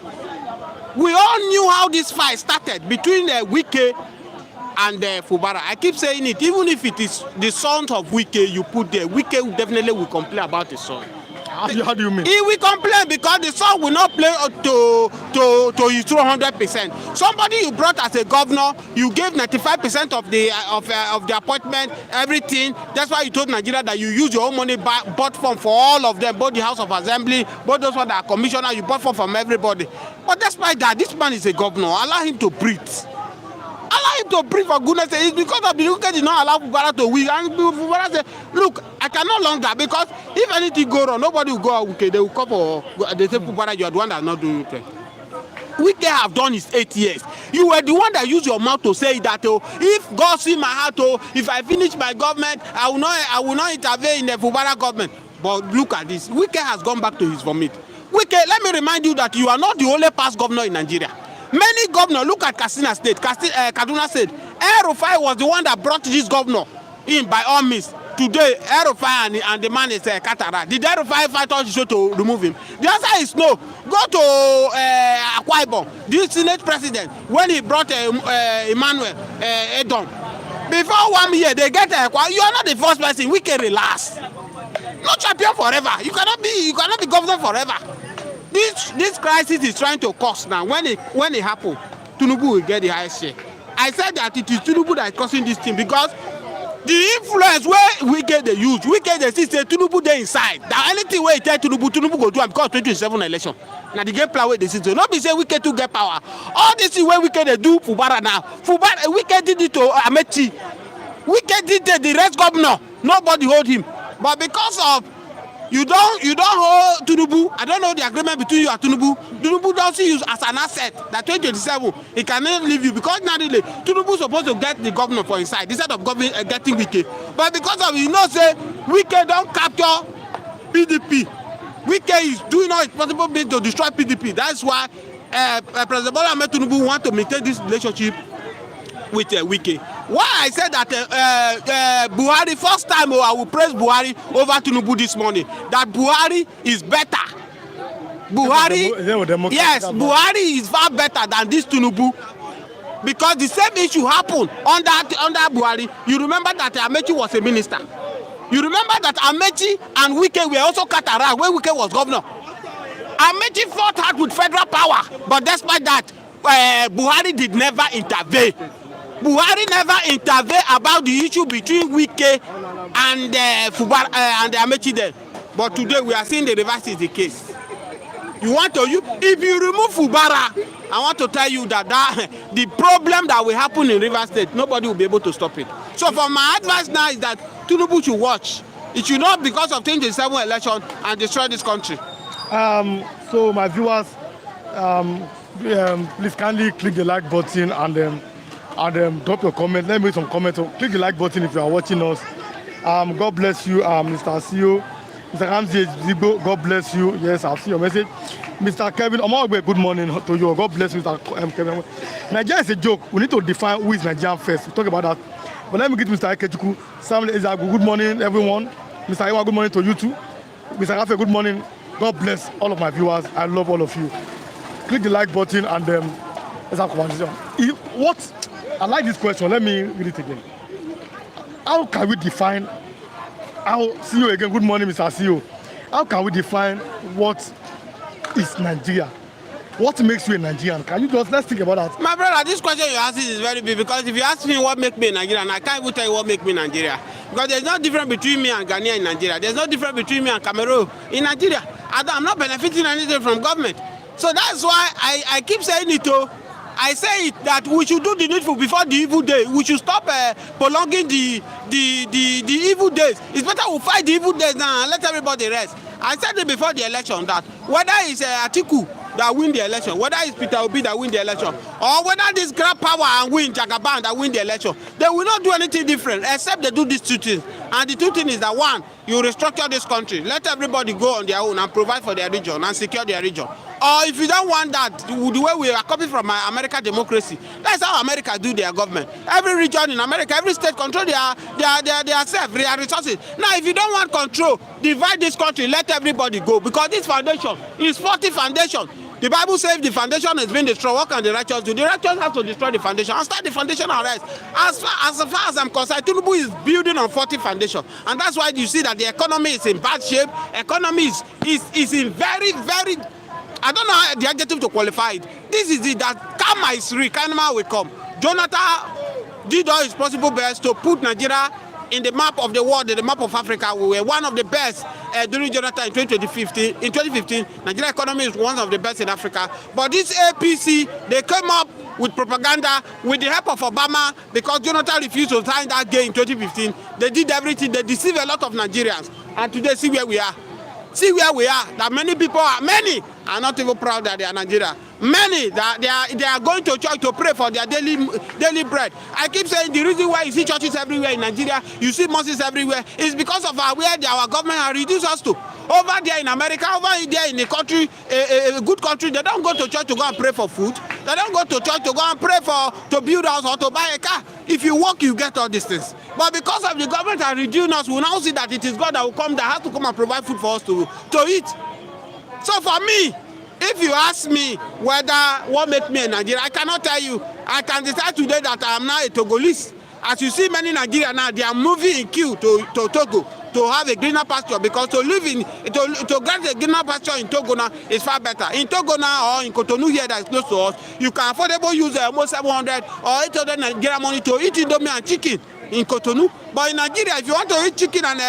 Speaker 3: We all knew how this fight started between Wike and Fubara. I keep saying it, even if it is the sons of Wike you put there, Wike definitely will complain about his son.
Speaker 1: How do you mean?
Speaker 3: He will complain because the son will not play to his 200%. Somebody you brought as a governor, you gave 95% of the appointment, everything. That's why you told Nigeria that you use your own money, bought from for all of them, both the House of Assembly, both those that are commissioner, you bought from everybody. But despite that, this man is a governor. Allow him to breathe. Allow him to breathe, for goodness sake. It's because of the Luka did not allow Fubara to win. And Fubara said, look, I cannot longer, because if anything go wrong, nobody will go out. Okay, they will come for, they say, Fubara, you are the one that not doing it. Wike have done his 8 years. You were the one that used your mouth to say that, if God see my heart, if I finish my government, I will not intervene in the Fubara government. But look at this. Wike has gone back to his vomit. Wike, let me remind you that you are not the only past governor in Nigeria. Many governors, look at Kaduna State. El-Rufai was the one that brought this governor in by all means. Today, El-Rufai and the man is Katara. Did El-Rufai fight on the show to remove him? The answer is no. Go to Akwa Ibom, the Senate president, when he brought Emmanuel Edom. Before 1 year, they get Akwa. You are not the first person. We can relax. No champion forever. You cannot be governor forever. This crisis is trying to cause now. When it happens, Tinubu will get the highest share. I said that it is Tinubu that is causing this thing because The influence where Wike they use, Wike they see say Tinubu dey inside. That anything where he tell Tinubu go do am because 2027 election. Now the game plan where they see so. Not be say Wike to get power. All this is where Wike they do Fubara now. Fubara Wike did it to Amechi. Wike did the rest governor. Nobody hold him. But because of you don't hold Tinubu. I don't know the agreement between you and Tinubu. Tinubu don't see you as an asset. That 2027 he cannot leave you because now really Tinubu supposed to get the governor for inside instead of getting Wike. But because of say Wike don't capture PDP. Wike is doing all its possible bit to destroy PDP. That's why President Bola Ahmed Tinubu want to maintain this relationship with Wike. Why I said that Buhari, first time I will praise Buhari over Tinubu this morning, that Buhari is better. Buhari, yes, Buhari is far better than this Tinubu. Because the same issue happened under Buhari. You remember that Amechi was a minister. You remember that Amechi and Wike were also cut around when Wike was governor. Amechi fought hard with federal power, but despite that, Buhari did never intervene. Buhari never intervened about the issue between Wike and and Amechi then. But today we are seeing the reverse is the case. If you remove Fubara, I want to tell you that the problem that will happen in Rivers State, nobody will be able to stop it. So for my advice now is that Tinubu should watch. It should not because of 2027 election and destroy this country.
Speaker 1: So my viewers, please kindly click the like button and drop your comment. Let me make some comments. So click the like button if you are watching us. God bless you, Mr. CEO. Mr. Ramsey Zibo, God bless you. Yes, I've seen your message. Mr. Kevin Omogbe, good morning to you. God bless you, Mr. Kevin. Nigeria is a joke. We need to define who is Nigerian first. We'll talk about that. But let me get Mr. Ekechuku. Samuel Izagu, good morning, everyone. Mr. Ijaw, good morning to you too. Mr. Rafe, good morning. God bless all of my viewers. I love all of you. Click the like button and let's have a conversation. I like this question. Let me read it again. How can we define? See you again. Good morning, Mr. CEO. How can we define what is Nigeria? What makes you a Nigerian? Let's think about that.
Speaker 3: My brother, this question you ask is very big because if you ask me what makes me a Nigerian, I can't even tell you what makes me Nigeria. Because there's no difference between me and Ghanaian in Nigeria. There's no difference between me and Cameroon in Nigeria. I'm not benefiting anything from government. So that's why I keep saying it too. I say it that we should do the needful before the evil day. We should stop prolonging the evil days. It's better we fight the evil days now and let everybody rest. I said it before the election that whether it's Atiku that win the election, whether it's Peter Obi that win the election, or whether this grab power and win Jagaban that win the election, they will not do anything different except they do these two things. And the two things is that one, you restructure this country, let everybody go on their own and provide for their region and secure their region. Or if you don't want that, the way we are copying from American democracy, that's how America do their government. Every region in America, every state control their self, their resources. Now, if you don't want control, divide this country, let everybody go. Because this foundation is faulty foundation. The Bible says the foundation has been destroyed. What can the righteous do? The righteous have to destroy the foundation and start the foundation and rest. As far as I'm concerned, Tinubu is building on faulty foundation. And that's why you see that the economy is in bad shape. Economy is in very, very... I don't know the adjective to qualify it. This is it that karma is real, karma will come. Jonathan did all his possible best to put Nigeria in the map of the world, in the map of Africa. We were one of the best during Jonathan in 2015. In 2015, Nigeria economy is one of the best in Africa. But this APC, they came up with propaganda with the help of Obama because Jonathan refused to sign that game in 2015. They did everything. They deceived a lot of Nigerians. And today, see where we are. See where we are, that many are not even proud that they are Nigeria. Many, that they are going to church to pray for their daily bread. I keep saying the reason why you see churches everywhere in Nigeria, you see mosques everywhere, is because of where our government has reduced us to. Over there in America, over there in the country, a good country, they don't go to church to go and pray for food. They don't go to church to go and pray to build a house or to buy a car. If you work, you get all these things. But because of the government has reduced us, we now see that it is God that will come, that has to come and provide food for us to eat. So for me, if you ask me what makes me a Nigerian, I cannot tell you. I can decide today that I am now a Togolese. As you see many Nigerians now, they are moving in queue to Togo to have a greener pasture, because to get a greener pasture in Togo now is far better. In Togo now or in Cotonou here that is close to us, you can affordably use almost 700 or 800 Nigerian money to eat Indomie and chicken. in Cotonou. But in Nigeria, if you want to eat chicken and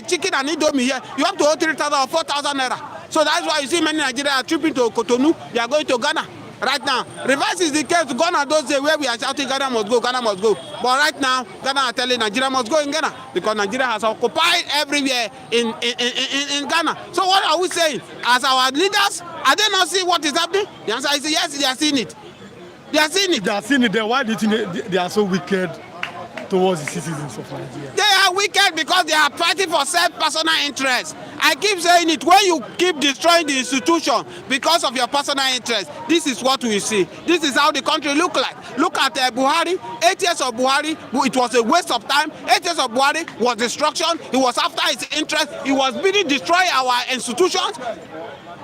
Speaker 3: chicken and indomie here, you have to owe 3,000 or 4,000 naira. So that's why you see many Nigerians are tripping to Cotonou. They are going to Ghana right now. Reverse is the case. Ghana those days where we are shouting Ghana must go, Ghana must go. But right now, Ghana are telling Nigeria must go in Ghana because Nigeria has occupied everywhere in Ghana. So what are we saying? As our leaders, are they not seeing what is happening? The answer is yes, they are seeing it. They are seeing it.
Speaker 1: They are seeing it. Then why do you think they are so wicked towards the citizens of Nigeria?
Speaker 3: They are wicked because they are fighting for self-personal interest. I keep saying it, when you keep destroying the institution because of your personal interest, this is what we see. This is how the country look like. Look at Buhari, 8 years of Buhari, it was a waste of time. 8 years of Buhari was destruction. It was after his interest. He was really destroying our institutions.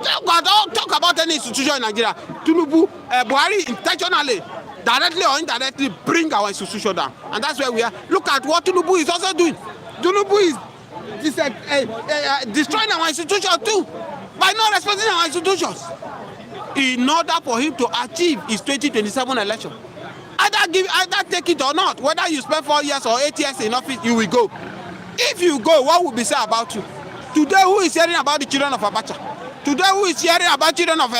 Speaker 3: Don't talk about any institution in Nigeria. Tinubu, Buhari intentionally, directly or indirectly, bring our institution down. And that's where we are. Look at what Tinubu is also doing. Tinubu is destroying our institutions too, by not respecting our institutions. In order for him to achieve his 2027 election, either take it or not, whether you spend 4 years or 8 years in office, you will go. If you go, what will be said about you? Today, who is hearing about the children of Abacha? Today, who is hearing about children of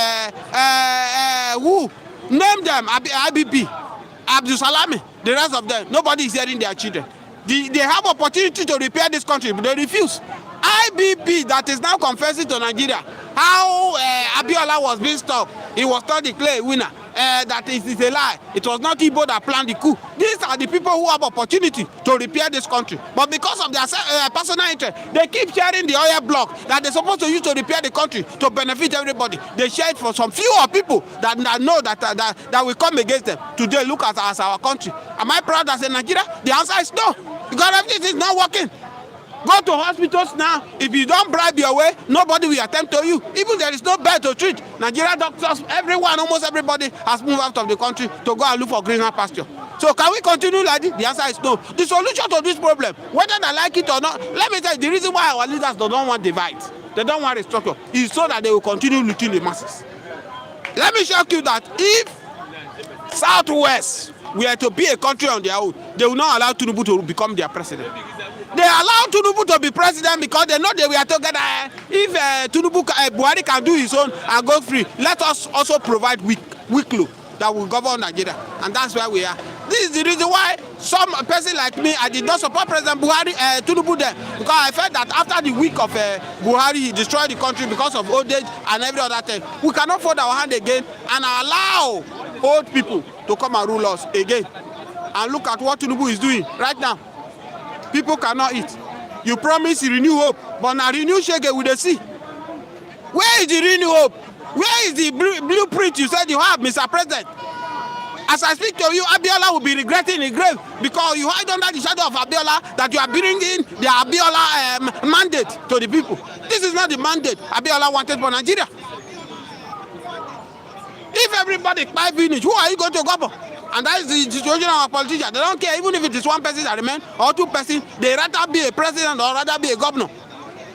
Speaker 3: who? Name them, IBP, Abdul Salami, the rest of them. Nobody is hearing their children. They have opportunity to repair this country, but they refuse. IBP that is now confessing to Nigeria how Abiola was being stopped. He was not declared winner. That is a lie. It was not Igbo that planned the coup. These are the people who have opportunity to repair this country. But because of their personal interest, they keep sharing the oil block that they're supposed to use to repair the country, to benefit everybody. They share it for some few people that know that will come against them. Today, look at us, our country. Am I proud as a Nigeria? The answer is no. Because everything is not working. Go to hospitals now. If you don't bribe your way, nobody will attend to you. Even there is no bed to treat. Nigeria doctors, everyone, almost everybody has moved out of the country to go and look for greener pasture. So can we continue like this? The answer is no. The solution to this problem, whether they like it or not, let me tell you, the reason why our leaders don't want divide, they don't want restructure, is so that they will continue looting the masses. Let me shock you that if Southwest were to be a country on their own, they will not allow Tinubu to become their president. They allow Tinubu to be president because they know they were together. If Buhari can do his own and go free, let us also provide weak law that will govern Nigeria. And that's where we are. This is the reason why some person like me, I did not support President Buhari, Tinubu there. Because I felt that after the week of Buhari, he destroyed the country because of old age and every other thing. We cannot fold our hand again and allow old people to come and rule us again. And look at what Tinubu is doing right now. People cannot eat. You promise renew hope, but now renew shege with the sea. Where is the renew hope? Where is the blueprint you said you have, Mr. President? As I speak to you, Abiola will be regretting in grave because you hide under the shadow of Abiola that you are bringing the Abiola mandate to the people. This is not the mandate Abiola wanted for Nigeria. If everybody buy finish, who are you going to govern? And that is the situation of our politicians. They don't care even if it is one person that remains or two persons. They rather be a president or rather be a governor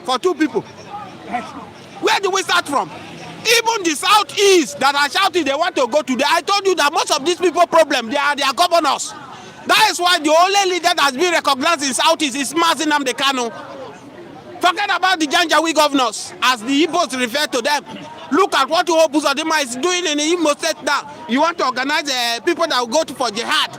Speaker 3: for two people. Where do we start from? Even the Southeast that are shouting they want to go to there, I told you that most of these people problem, they are their governors. That is why the only leader that has been recognized in Southeast is Mazi Nnamdi Kanu. Forget about the Janjaweed governors, as the Igbos refer to them. Look at what Uhopu Uzodimma is doing in the Imo State now. You want to organize people that will go for jihad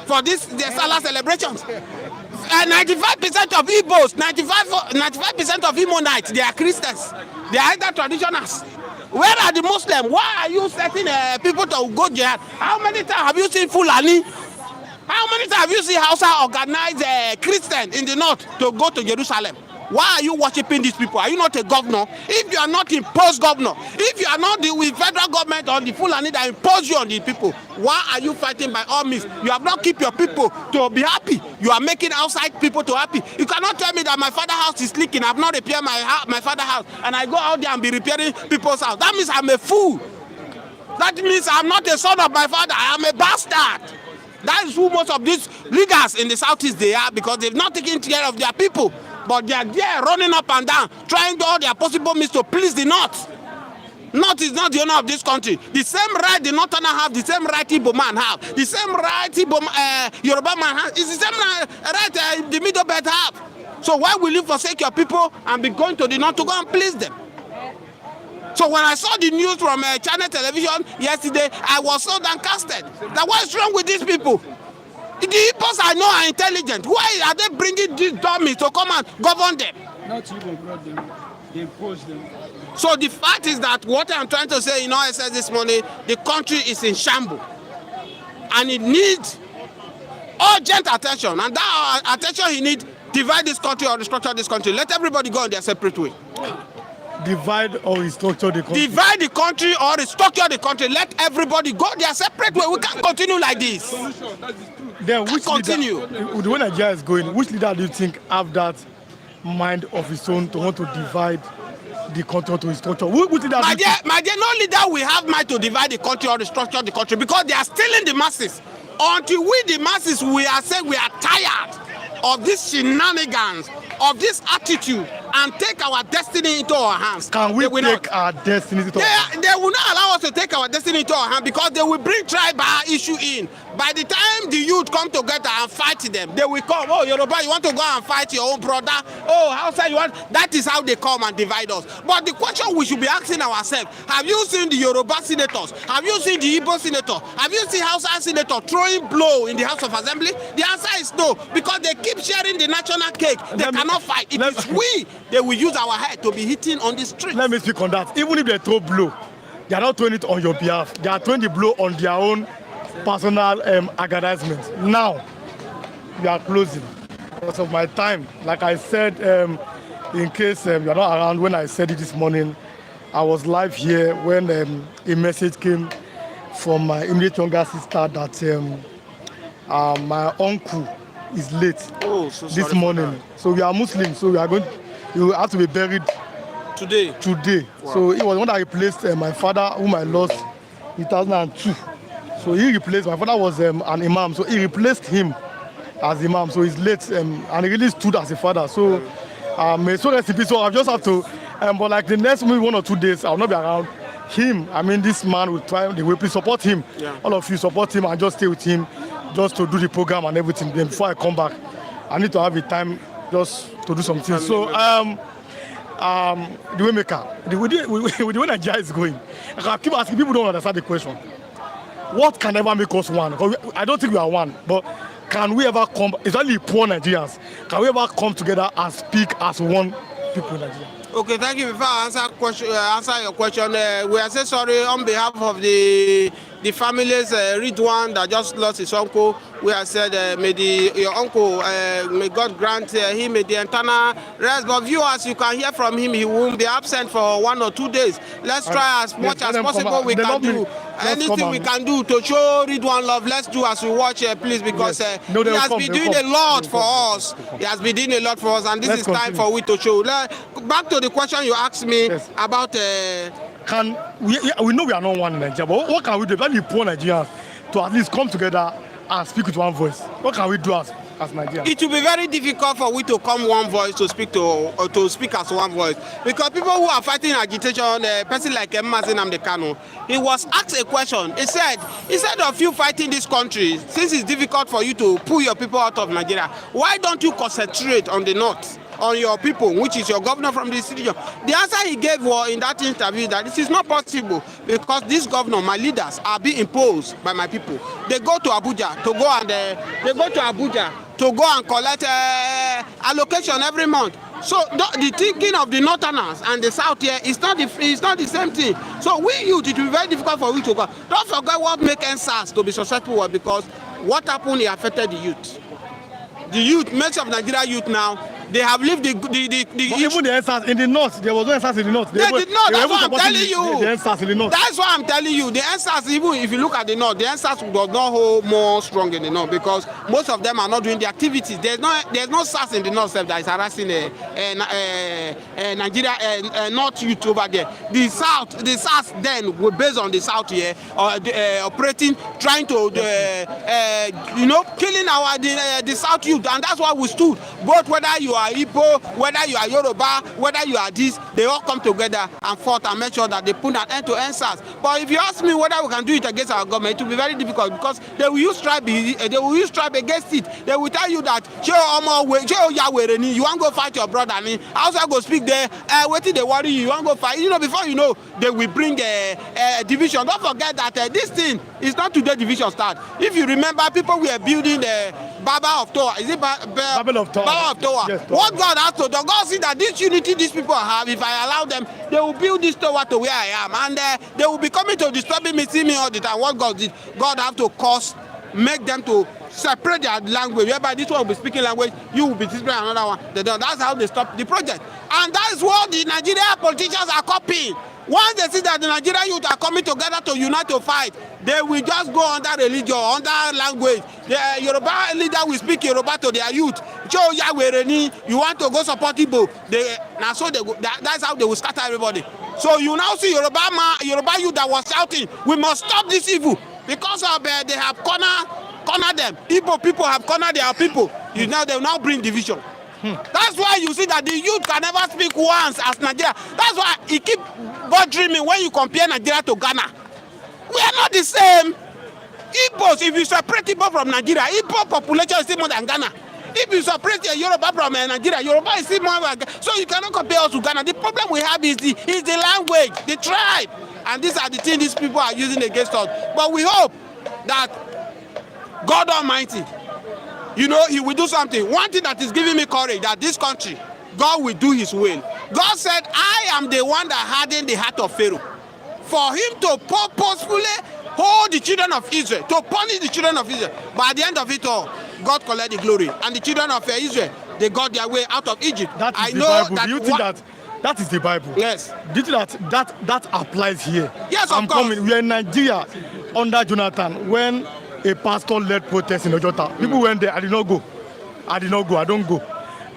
Speaker 3: for the Salah celebrations. 95% of Igbos, 95% of Imonites, they are Christians. They are either traditionals. Where are the Muslims? Why are you setting people to go jihad? How many times have you seen Fulani? How many times have you seen Hausa organize Christian in the north to go to Jerusalem? Why are you worshiping these people? Are you not a governor? If you are not imposed governor, if you are not with federal government or the Fulani that impose you on the people, why are you fighting by all means? You have not keep your people to be happy. You are making outside people to happy. You cannot tell me that my father's house is leaking. I have not repaired my father's house, and I go out there and be repairing people's house. That means I'm a fool. That means I'm not a son of my father. I am a bastard. That is who most of these leaders in the Southeast they are, because they've not taken care of their people. But they are there running up and down, trying all their possible means to please the North. North is not the owner of this country. The same right the Northerner have, the same right Igbo man have, the same right Yoruba man has, it's the same right the Middle Belt have. So why will you forsake your people and be going to the North to go and please them? So when I saw the news from Channel Television yesterday, I was so downcasted. That what's wrong with these people? The Igbos I know are intelligent. Why are they bringing these dummies to come and govern them?
Speaker 4: Not even brought them, they imposed them.
Speaker 3: So the fact is that what I'm trying to say in OSS this morning, the country is in shambles. And it needs urgent attention. And that attention he needs, divide this country or restructure this country. Let everybody go in their separate way.
Speaker 1: Divide or restructure the country.
Speaker 3: Divide the country or restructure the country. Let everybody go their separate way. We can't continue like this.
Speaker 1: Then which
Speaker 3: continue.
Speaker 1: leader, the way Nigeria is going, which leader do you think have that mind of his own to want to divide the country to restructure? Which leader
Speaker 3: My dear, no leader will have mind to divide the country or restructure the country because they are stealing the masses. Until we, the masses, we are saying we are tired of these shenanigans, of this attitude, and take our destiny into our hands.
Speaker 1: Can we take our destiny into our hands?
Speaker 3: They will not allow us to take our destiny into our hands because they will bring tribal issue in. By the time the youth come together and fight them, they will come, oh, Yoruba, you want to go and fight your own brother? Oh, Hausa, you want? That is how they come and divide us. But the question we should be asking ourselves, have you seen the Yoruba senators? Have you seen the Igbo senator? Have you seen Hausa senator throwing blow in the House of Assembly? The answer is no, because they keep sharing the national cake. They cannot fight. It is we. They will use our head to be hitting on the street.
Speaker 1: Let me speak on that. Even if they throw blow, they are not throwing it on your behalf. They are throwing the blow on their own personal aggrandizement. Now, we are closing. Because of my time, like I said, in case you are not around when I said it this morning, I was live here when a message came from my immediate younger sister that my uncle is late this morning. So we are Muslims, so we are going. You have to be buried
Speaker 3: today.
Speaker 1: Wow. So he was one that replaced my father, whom I lost in 2002. So he replaced, my father was an imam, so he replaced him as imam. So he's late and he really stood as a father. So so recipe. So I just have to, but like the next maybe 1 or 2 days, I will not be around him. I mean, this man will try, they will please support him. Yeah. All of you support him and just stay with him, just to do the program and everything. Then before I come back, I need to have a time just to do something. So the way maker, the way Nigeria is going, I keep asking, people don't understand the question. What can ever make us one? Because I don't think we are one, but can we ever come, especially poor Nigerians, can we ever come together and speak as one people in Nigeria?
Speaker 3: Okay, thank you. Before I answer your question, we are saying sorry on behalf of the families, Ridwan that just lost his uncle. We have said, may your uncle, may God grant him the eternal rest. But viewers, you can hear from him. He won't be absent for 1 or 2 days. Let's try as much as possible we can do. Anything we can do to show Ridwan love, let's do as we watch, please, because he has been doing a lot for us. He has been doing a lot for us, and this is time for we to show. Back to the question you asked me about.
Speaker 1: Can we know we are not one in Nigeria, but what can we do? Especially poor Nigerians, to at least come together and speak with one voice. What can we do as Nigerians?
Speaker 3: It will be very difficult for we to come one voice to speak as one voice, because people who are fighting agitation, a person like Mazi Nnamdi Kanu, he was asked a question. He said, instead of you fighting this country, since it's difficult for you to pull your people out of Nigeria, why don't you concentrate on the north? On your people, which is your governor from this region. The answer he gave was in that interview that this is not possible because this governor, my leaders, are being imposed by my people. They go to Abuja to go and collect allocation every month. So the thinking of the northerners and the south here is not the same thing. So we youth, it will be very difficult for we to go. Don't forget what makes NSAS to be successful, because what happened, it affected the youth. The youth, most of Nigeria youth now, they have lived the
Speaker 1: even the NSAS in the north, there was no NSAS in the north.
Speaker 3: They did not. That's what I'm telling you.
Speaker 1: The NSAS in the north.
Speaker 3: That's what I'm telling you. The NSAS, even if you look at the north, the NSAS does not hold more strong in the north, because most of them are not doing the activities. There's no SAS in the north that is harassing Nigeria north youth over there. The south, the SAS then were based on the south here, operating, trying to killing the south youth, and that's why we stood. Both whether you are Igbo, whether you are Yoruba, whether you are this, they all come together and fought and make sure that they put an end to NSAS. But if you ask me whether we can do it against our government, it will be very difficult because they will use tribe against it. They will tell you that you want to go fight your brother. I also go speak there, waiting they worry you want to go fight. You know, before you know, they will bring a division. Don't forget that this thing is not today division start. If you remember, people were building the Baba of Toa. Is it
Speaker 1: Babel of Toa?
Speaker 3: Baba of Toa.
Speaker 1: Yes,
Speaker 3: what God has to do, God see that this unity these people have, if I allow them, they will build this tower to where I am. And they will be coming to disturb me, see me all the time. What God did, God have to cause, make them to separate their language. Whereby this one will be speaking language, you will be speaking another one. That's how they stop the project. And that is what the Nigerian politicians are copying. Once they see that the Nigerian youth are coming together to unite to fight, they will just go under religion, under language. The Yoruba leader will speak Yoruba to their youth. You want to go support Igbo. That's how they will scatter everybody. So you now see Yoruba youth that was shouting, we must stop this evil. Because of they have cornered them. Igbo people have cornered their people. They will now bring division. That's why you see that the youth can never speak once as Nigeria. That's why it keep bothering me when you compare Nigeria to Ghana. We are not the same. Igbos, if you separate Igbo from Nigeria, Igbo population is still more than Ghana. If you separate Yoruba from Nigeria, Yoruba is still more than Ghana. So you cannot compare us to Ghana. The problem we have is the language, the tribe. And these are the things these people are using against us. But we hope that God Almighty, he will do something. One thing that is giving me courage, that this country, God will do his will. God said, I am the one that hardened the heart of Pharaoh. For him to purposefully hold the children of Israel, to punish the children of Israel. But at the end of it all, God collected the glory. And the children of Israel, they got their way out of Egypt.
Speaker 1: That is the Bible. Do you think that is the Bible?
Speaker 3: Yes.
Speaker 1: Do you think that applies here?
Speaker 3: Yes, of course.
Speaker 1: We are in Nigeria under Jonathan when a pastor led protest in Ojota. People went there. I did not go. I don't go.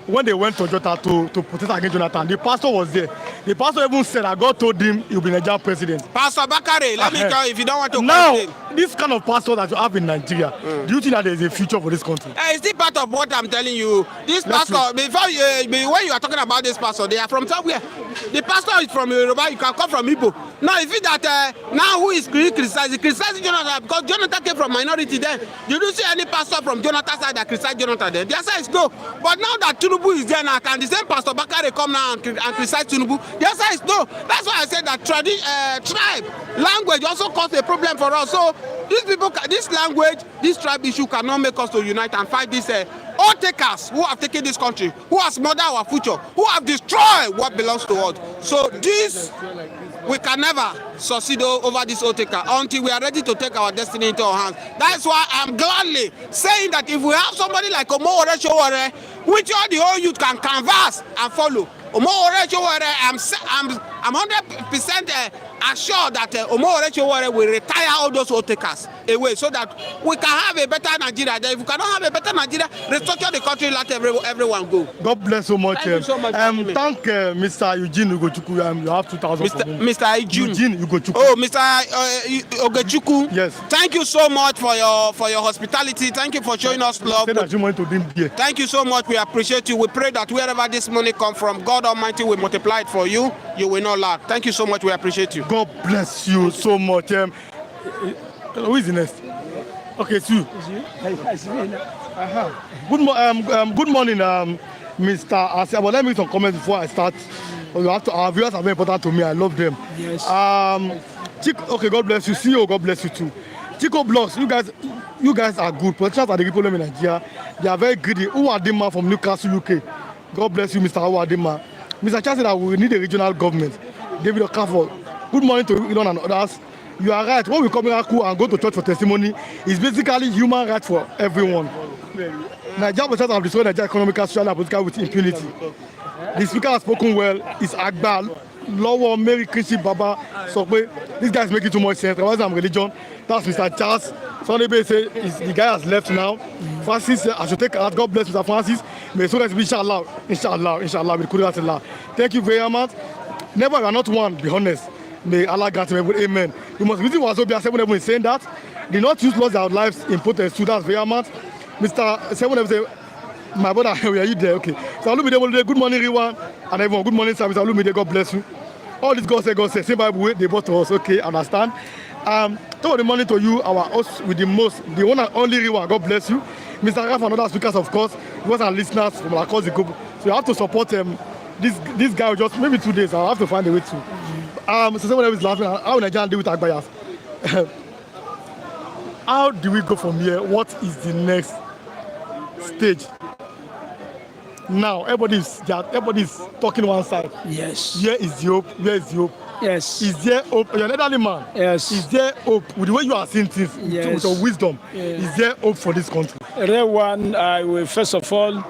Speaker 1: When they went to Ojota to protest against Jonathan, the pastor was there. The pastor even said that God told him he will be Nigerian president.
Speaker 3: Pastor Bakare, let me tell you, if you don't want to
Speaker 1: now, this kind of pastor that you have in Nigeria, do you think that there is a future for this country?
Speaker 3: It's still part of what I'm telling you. This pastor, when you are talking about this pastor, they are from somewhere. The pastor is from Yoruba, you can come from Igbo. Now, if it's that now who is criticizing Jonathan, because Jonathan came from minority then. Did you see any pastor from Jonathan's side that criticized Jonathan then? The answer is no. But now that Tinubu is there now, can the same pastor Bakare come now and criticize Tinubu? The answer is no. That's why I said that tribe, language also caused a problem for us. So these people, this language, this tribe issue cannot make us to unite and fight these all takers who have taken this country, who have smothered our future, who have destroyed what belongs to us. So this, we can never succeed over this old taker until we are ready to take our destiny into our hands. That's why I'm gladly saying that if we have somebody like Omowore Sowore, which all the whole youth can canvass and follow, Omowore Sowore, I'm 100% assured that Omowore Sowore will retire all those old takers away so that we can have a better Nigeria. If we cannot have a better Nigeria, restructure the country, let everyone go.
Speaker 1: God bless so much.
Speaker 3: Thank you so much.
Speaker 1: Thank Mr. Eugene Ugochukwu. You have 2,000 for him.
Speaker 3: Mr.
Speaker 1: Eugene Ugochukwu.
Speaker 3: Oh, Mr. Ogechukwu.
Speaker 1: Yes.
Speaker 3: Thank you so much for your hospitality. Thank you for showing us love. Thank you so much. We appreciate you. We pray that wherever this money comes from, God Almighty will multiply it for you. You will not lack. Thank you so much. We appreciate you.
Speaker 1: God bless you so much. Who is the next? Okay, Sue. Good morning, Mr. Asia. But let me make some comments before I start. Our viewers are very important to me. I love them.
Speaker 4: Yes.
Speaker 1: Okay, God bless you. CEO, God bless you too. Chico Blocks, you guys are good. Politicians are the problem in Nigeria. They are very greedy. Uwadima from Newcastle, UK. God bless you, Mr. Uwadima. Mr. Chancellor, that we need a regional government. David Okafor. Good morning to Elon and others. You are right. When we come here and go to church for testimony, it's basically human rights for everyone. Nigeria politicians have destroyed Nigeria economical, social, and political with impunity. The speaker has spoken well. It's Agba, Lowo, Mary, Krishi, Baba, Sokwe. This guy is making too much sense. Otherwise, religion. That's Mr. Charles. Sunday say the guy has left now. Francis, I should take out. God bless Mr. Francis. May so let's be inshallah. Thank you very much. Never, we are not one, be honest. May Allah grant him amen. You must visit Wazobia 7 is saying that. Do not use lost their lives in protest to that very much. Mr. 7 say My brother, are you there? Okay. So Olumide, good morning, everyone, and everyone. Good morning, service. Olumide, God bless you. All this God say, same Bible way they brought to us. Okay, understand? Top of the morning to you, our host with the one and only one. God bless you, Mr. Raf and other speakers, of course, because our listeners from across the globe. So you have to support this guy. Just maybe 2 days. I'll have to find a way to. So someone is laughing. How Nigerian deal with Agbayas? How do we go from here? What is the next stage? Now everybody's talking one side.
Speaker 4: Yes.
Speaker 1: Here is the hope. Where is the hope?
Speaker 4: Yes.
Speaker 1: Is there hope? You're an elderly man.
Speaker 4: Yes.
Speaker 1: Is there hope with the way you are seeing things?
Speaker 4: Yes.
Speaker 1: With your wisdom?
Speaker 4: Yes.
Speaker 1: Is there hope for this country?
Speaker 4: One, I will first of all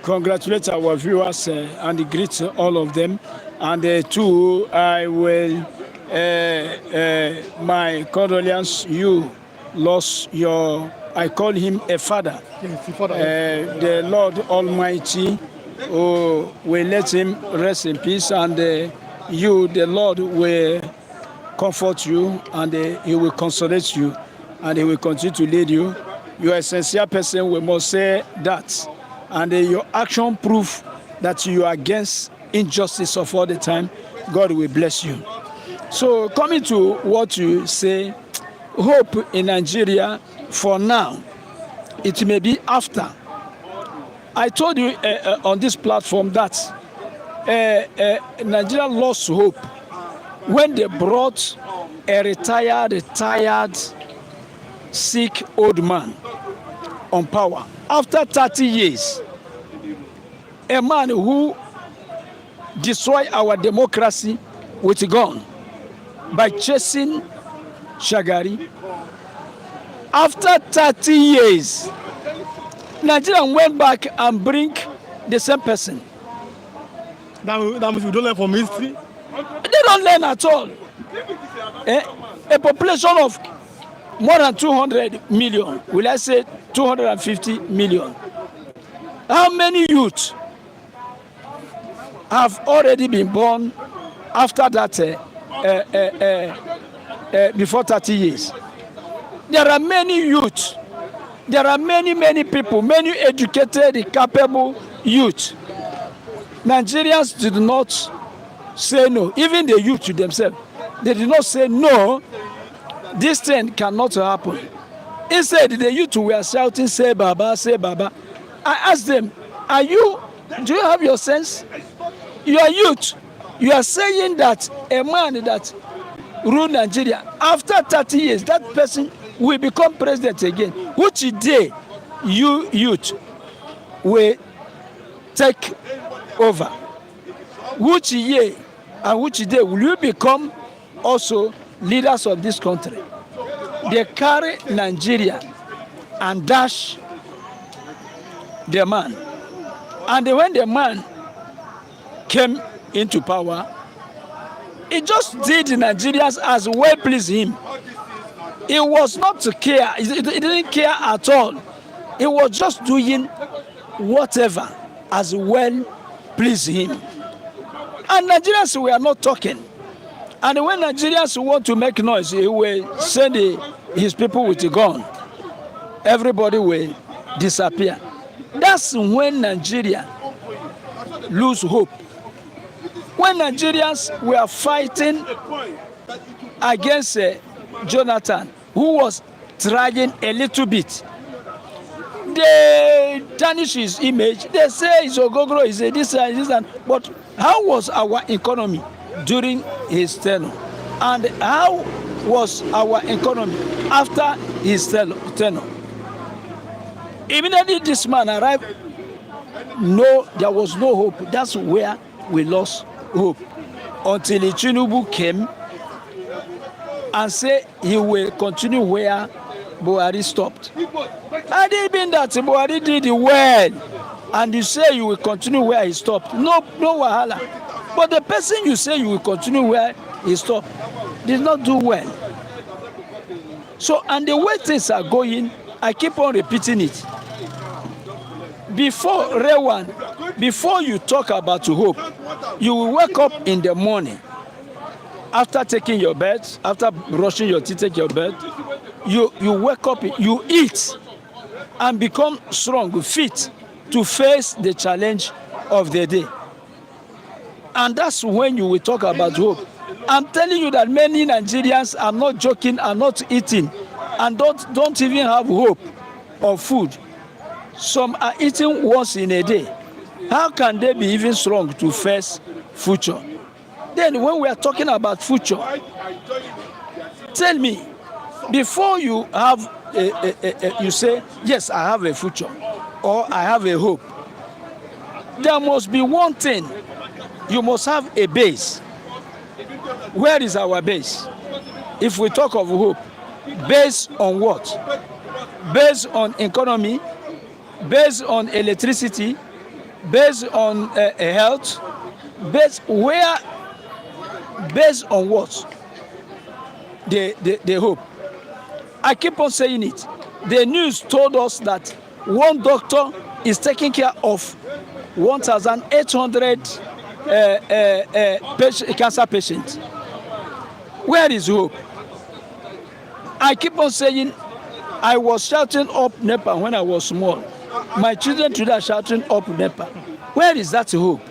Speaker 4: congratulate our viewers and greet all of them. And two, I will my condolence. You lost your. I call him a father.
Speaker 1: Yes, father.
Speaker 4: The Lord Almighty will let him rest in peace, and you, the Lord, will comfort you, and He will consolate you, and He will continue to lead you. You are a sincere person, we must say that, and your action proof that you are against injustice of all the time. God will bless you. So coming to what you say, hope in Nigeria. For now, it may be after. I told you on this platform that Nigeria lost hope when they brought a retired, sick old man on power. After 30 years, a man who destroyed our democracy with a gun by chasing Shagari. After 30 years, Nigerian went back and bring the same person.
Speaker 1: That means we don't learn from history?
Speaker 4: They don't learn at all. A population of more than 200 million, will I say 250 million. How many youth have already been born after that, before 30 years? There are many youth. There are many people, many educated, capable youth. Nigerians did not say no. Even the youth to themselves, they did not say no. This thing cannot happen. Instead, the youth were shouting, "Say Baba, say Baba." I asked them, do you have your sense? You are youth. You are saying that a man that ruled Nigeria, after 30 years, that person will become president again. Which day you youth will take over? Which year and which day will you become also leaders of this country? They carry Nigeria and dash the man. And when the man came into power, he just did Nigerians as well pleased him. He was not to care. He didn't care at all. He was just doing whatever as well pleased him. And Nigerians were not talking. And when Nigerians want to make noise, he will send his people with a gun. Everybody will disappear. That's when Nigeria lose hope. When Nigerians were fighting against Jonathan, who was trying a little bit, they tarnish his image. They say he's Ogogoro, he's this and but how was our economy during his tenure? And how was our economy after his tenure? Immediately this man arrived, no, there was no hope. That's where we lost hope. Until Tinubu came and said he will continue where Buhari stopped. I didn't mean that Buhari did well, and you say you will continue where he stopped. No wahala. But the person you say you will continue where he stopped did not do well. So, and the way things are going, I keep on repeating it. Before Rewan, before you talk about hope, you will wake up in the morning. After taking your bath, after brushing your teeth, take your bath, you wake up, you eat, and become strong, fit. to face the challenge of the day. And that's when you will talk about hope. I'm telling you that many Nigerians are not joking, are not eating, and don't even have hope of food. Some are eating once in a day. How can they be even strong to face future? Then when we are talking about future, tell me, before you have you say, yes, I have a future, or I have a hope, there must be one thing. You must have a base. Where is our base? If we talk of hope, based on what? Based on economy, based on electricity, based on health, based on what? The hope. I keep on saying it. The news told us that one doctor is taking care of 1,800 cancer patients. Where is hope? I keep on saying, I was shouting up NEPA when I was small. My children today are shouting up NEPA. Where is that hope?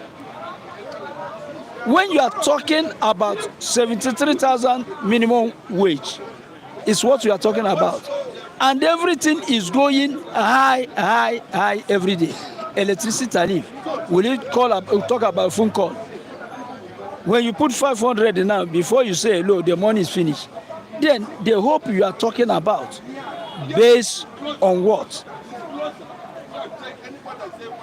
Speaker 4: When you are talking about 73,000 minimum wage, is what we are talking about. And everything is going high every day. Electricity tariff. Will it talk about phone call? When you put 500 now, before you say hello, the money is finished. Then the hope you are talking about, based on what?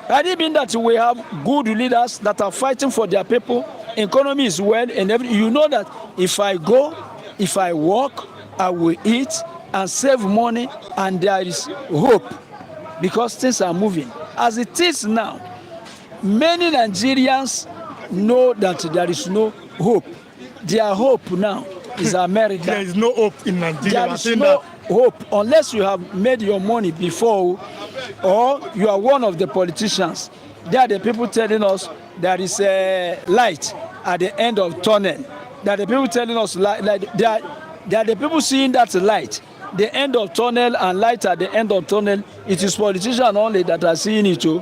Speaker 4: Had it been that we have good leaders that are fighting for their people, economy is well, and everything, you know that if I go, if I work, I will eat and save money, and there is hope because things are moving. As it is now, many Nigerians know that there is no hope. Their hope now is America.
Speaker 1: There is no hope in Nigeria.
Speaker 4: There is no hope unless you have made your money before, or you are one of the politicians. There are the people telling us there is a light at the end of tunnel. There are the people telling us there are the people seeing that light, the end of tunnel and light at the end of tunnel. It is politicians only that are seeing it too.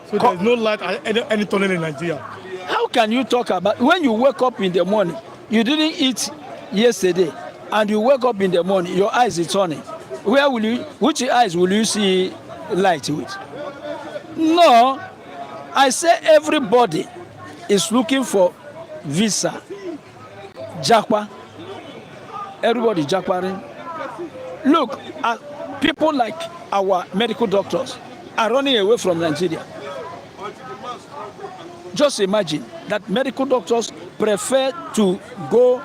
Speaker 1: So there is no light at any tunnel in Nigeria.
Speaker 4: How can you talk about when you wake up in the morning, you didn't eat yesterday, and you wake up in the morning, your eyes is turning. Which eyes will you see light with? No, I say everybody is looking for visa. Japa. Everybody japaring. Look, people like our medical doctors are running away from Nigeria. Just imagine that medical doctors prefer to go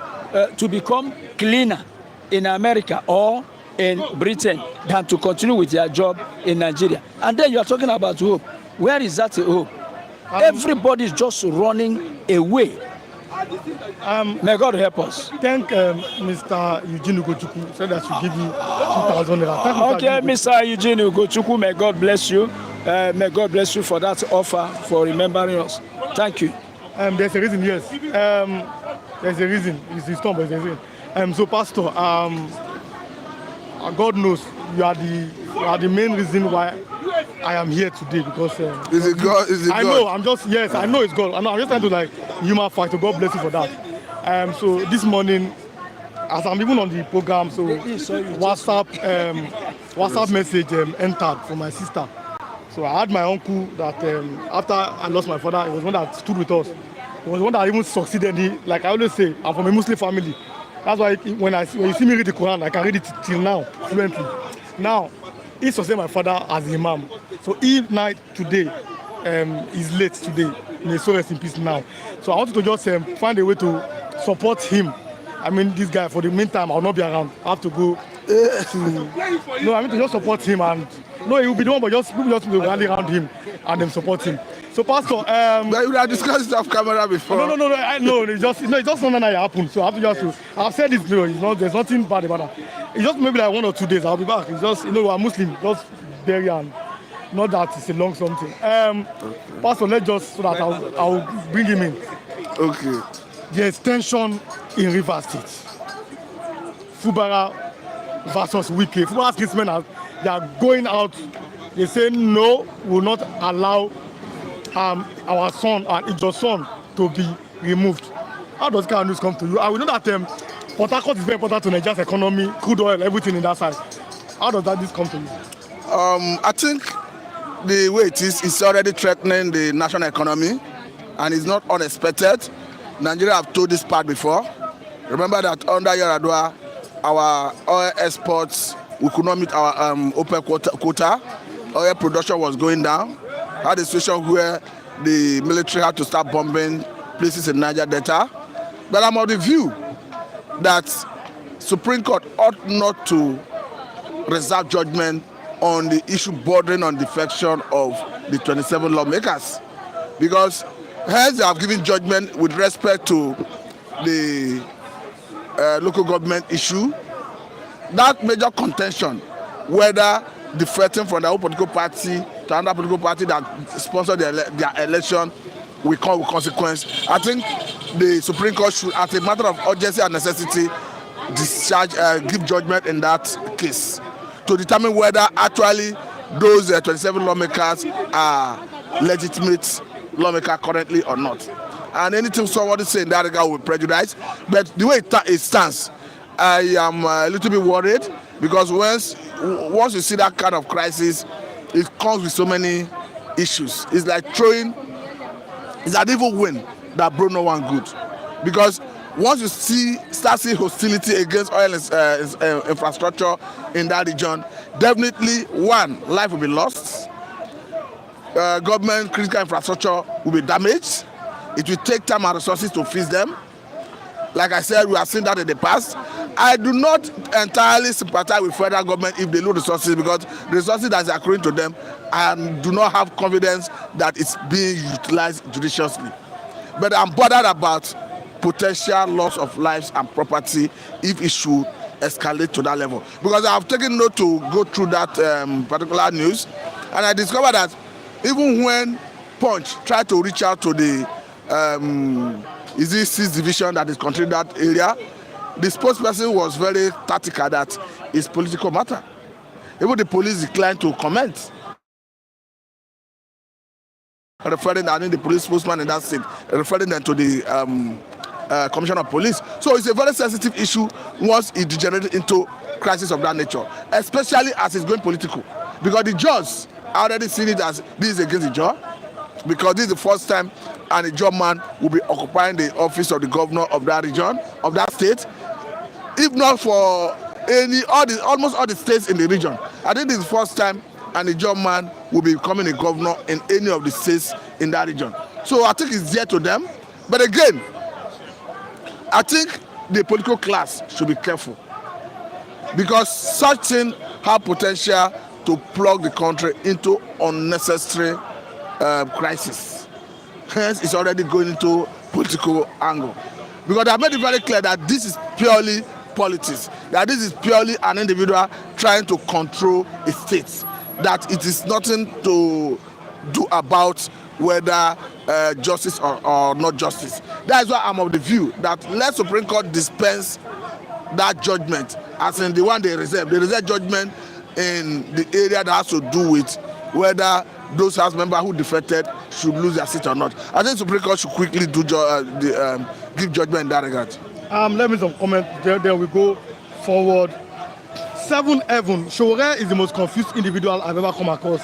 Speaker 4: to become cleaner in America or in Britain than to continue with their job in Nigeria. And then you are talking about hope. Where is that hope? Everybody is just running away. May God help us.
Speaker 1: Thank Mr. Eugene Ugochukwu said that should give you 2,000 naira.
Speaker 4: Okay, Mr. Eugene Ugochukwu, may God bless you. May God bless you for that offer, for remembering us. Thank you.
Speaker 1: There's a reason, yes. There's a reason. It's the storm, but there's a reason. So, Pastor, God knows you are the main reason why I am here today, because
Speaker 5: is it God? Is it God?
Speaker 1: I know. I know it's God. I'm just trying to like human factor. God bless you for that. So this morning, as I'm even on the program, so WhatsApp message entered from my sister. So I had my uncle that after I lost my father, he was one that stood with us. He was one that even succeeded. Like I always say, I'm from a Muslim family. That's why when you see me read the Quran, I can read it till now fluently. Now, he succeeded my father as imam. So Eve night today is late today. May so rest in peace now. So I wanted to just find a way to support him. I mean, this guy, for the meantime, I'll not be around. I have to go to just support him, and no, he will be the one, but people just rally around him and then support him. So, Pastor,
Speaker 5: but we have discussed it off camera before.
Speaker 1: No, it's just something that happened. So I have to I've said this, there's nothing bad about that. It's just maybe like 1 or 2 days, I'll be back. It's just, we're Muslim, just bury, and not that it's a long something. Pastor, let's just, so that I'll bring him in.
Speaker 5: Okay.
Speaker 1: There's tension in Rivers State. Fubara versus Wike. Fubara's Christmen they are going out they say no, will not allow our son and Ijaw's son to be removed. How does kind of news come to you? I will know that Port Harcourt is very important to Nigeria's economy, crude oil, everything in that side. How does that news come to you?
Speaker 5: I think the way it is, it's already threatening the national economy, and it's not unexpected. Nigeria have told this part before. Remember that under Yaradua, our oil exports, we could not meet our OPEC quota. Oil production was going down. Had a situation where the military had to start bombing places in Niger Delta. But I'm of the view that Supreme Court ought not to reserve judgment on the issue bordering on defection of the 27 lawmakers, because hence they have given judgment with respect to the local government issue. That major contention, whether defecting from their own political party to another political party that sponsored their election will come with consequence. I think the Supreme Court should, as a matter of urgency and necessity, give judgment in that case to determine whether actually those 27 lawmakers are legitimate lawmakers currently or not. And anything somebody say in that regard will prejudice. But the way it stands, I am a little bit worried, because once you see that kind of crisis, it comes with so many issues. It's like it's an evil wind that brought no one good. Because once you start seeing hostility against oil infrastructure in that region, definitely, one, life will be lost. Government critical infrastructure will be damaged. It will take time and resources to fix them. Like I said, we have seen that in the past. I do not entirely sympathize with federal government if they lose resources, because the resources that is accruing to them, I do not have confidence that it's being utilized judiciously. But I'm bothered about potential loss of lives and property if it should escalate to that level. Because I have taken note to go through that particular news, and I discovered that even when Punch tried to reach out to the is this 6th division that is controlled that area, the spokesperson was very tactical that it's political matter. Even the police declined to comment. Referring, I think the police spokesman in that state, referring them to the commissioner of police. So it's a very sensitive issue once it degenerates into crisis of that nature, especially as it's going political. Because the judge already seen it as this is against the judge, because this is the first time an Ijaw man will be occupying the office of the governor of that region, of that state, if not for almost all the states in the region. I think this is the first time an Ijaw man will be becoming a governor in any of the states in that region. So I think it's dear to them. But again, I think the political class should be careful, because such things have potential to plug the country into unnecessary crisis. Hence, it's already going into political angle. Because I made it very clear that this is purely politics, that this is purely an individual trying to control a state, that it is nothing to do about whether justice or not justice. That is why I'm of the view that let Supreme Court dispense that judgment, as in the one they reserve. They reserve judgment in the area that has to do with whether those House members who defected should lose their seat or not. I think Supreme Court should quickly give judgment in that regard.
Speaker 1: Let me some comment. Then we go forward. 7 Evan Shore is the most confused individual I've ever come across.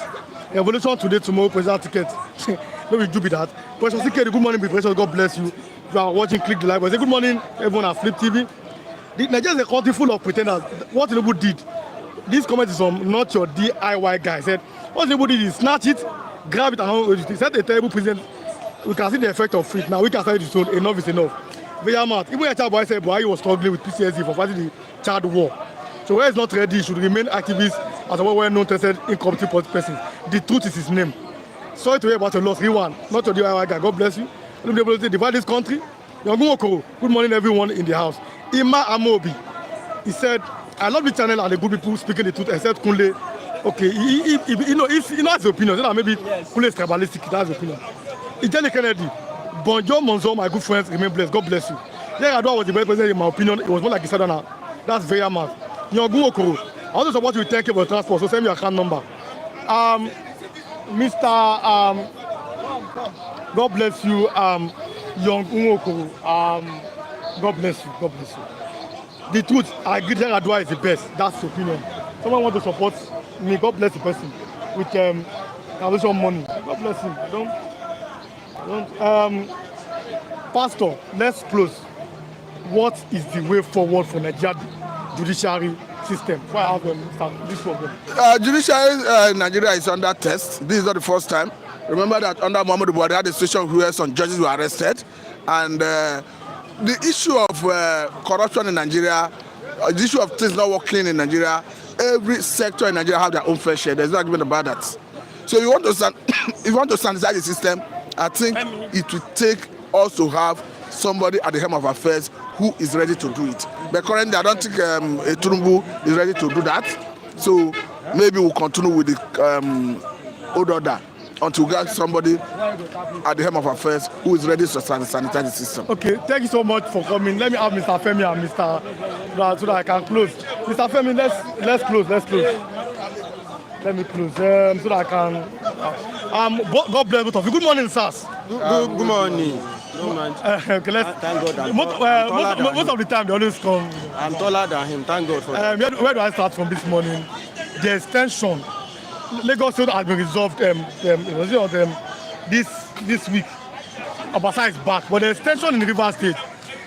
Speaker 1: Evolution today, tomorrow, presidential ticket. Let me do with that. Precious ticket. Good morning, precious. God bless you. You are watching Click the Live. Say good morning, everyone at Flip TV. Nigeria is a country full of pretenders. What Tinubu did. This comment is from not your DIY guy. He said, what Tinubu did is snatch it, grab it, and he said a terrible president. We can see the effect of it. Now we can say it is soon. Enough is enough. Very mad. Even a child boy said Buhari was struggling with PCSD for fighting the child war. So where is not ready, he should remain activist as a well-known tested incompetent person. The truth is his name. Sorry to hear about your loss, Riwan. Not your DIY guy. God bless you. Let me be able to divide this country. Good morning, everyone in the house. Ima Amobi. He said, I love the channel and the good people speaking the truth, except Kunle. Okay, he has the opinion. So maybe Kunle is tribalistic. That's the opinion. Ijele Kennedy. Bonjour, Monzo, my good friends. Remain blessed. God bless you. Yeah, Adwa was the best president in my opinion. It was more like he said now. That's very mad. I also support you. Thank you for the transport. So send me your account number. Mr. God bless you, Young Nwoko. God bless you. God bless you. The truth, I agree that Adwa is the best. That's the opinion. Someone want to support me. God bless the person with salvation money. God bless him. Pastor, let's close. What is the way forward for Nigeria judiciary system? Why have this problem?
Speaker 5: Judiciary in Nigeria is under test. This is not the first time. Remember that under Muhammadu Buhari had a situation where some judges were arrested, and the issue of corruption in Nigeria, the issue of things not working in Nigeria, every sector in Nigeria have their own fair share. There's no argument about that. So if you want to if you want to standardize the system, I think it will take us to have somebody at the helm of affairs who is ready to do it. But currently, I don't think a Turumbu is ready to do that. So maybe we'll continue with the old order until we get somebody at the helm of affairs who is ready to sanitize the system.
Speaker 1: Okay, thank you so much for coming. Let me have Mr. Femi and Mr. Brad so that I can close. Mr. Femi, let's close. Let me close so that I can. God bless both of you. Good morning, sirs.
Speaker 3: Good morning.
Speaker 1: Okay, let's.
Speaker 3: Thank God.
Speaker 1: Most of the time they always come.
Speaker 3: I'm taller than him. Thank God for that.
Speaker 1: Where do I start from this morning? The extension. Lagos State has been resolved this week. Obasa is back, but the extension in Rivers State,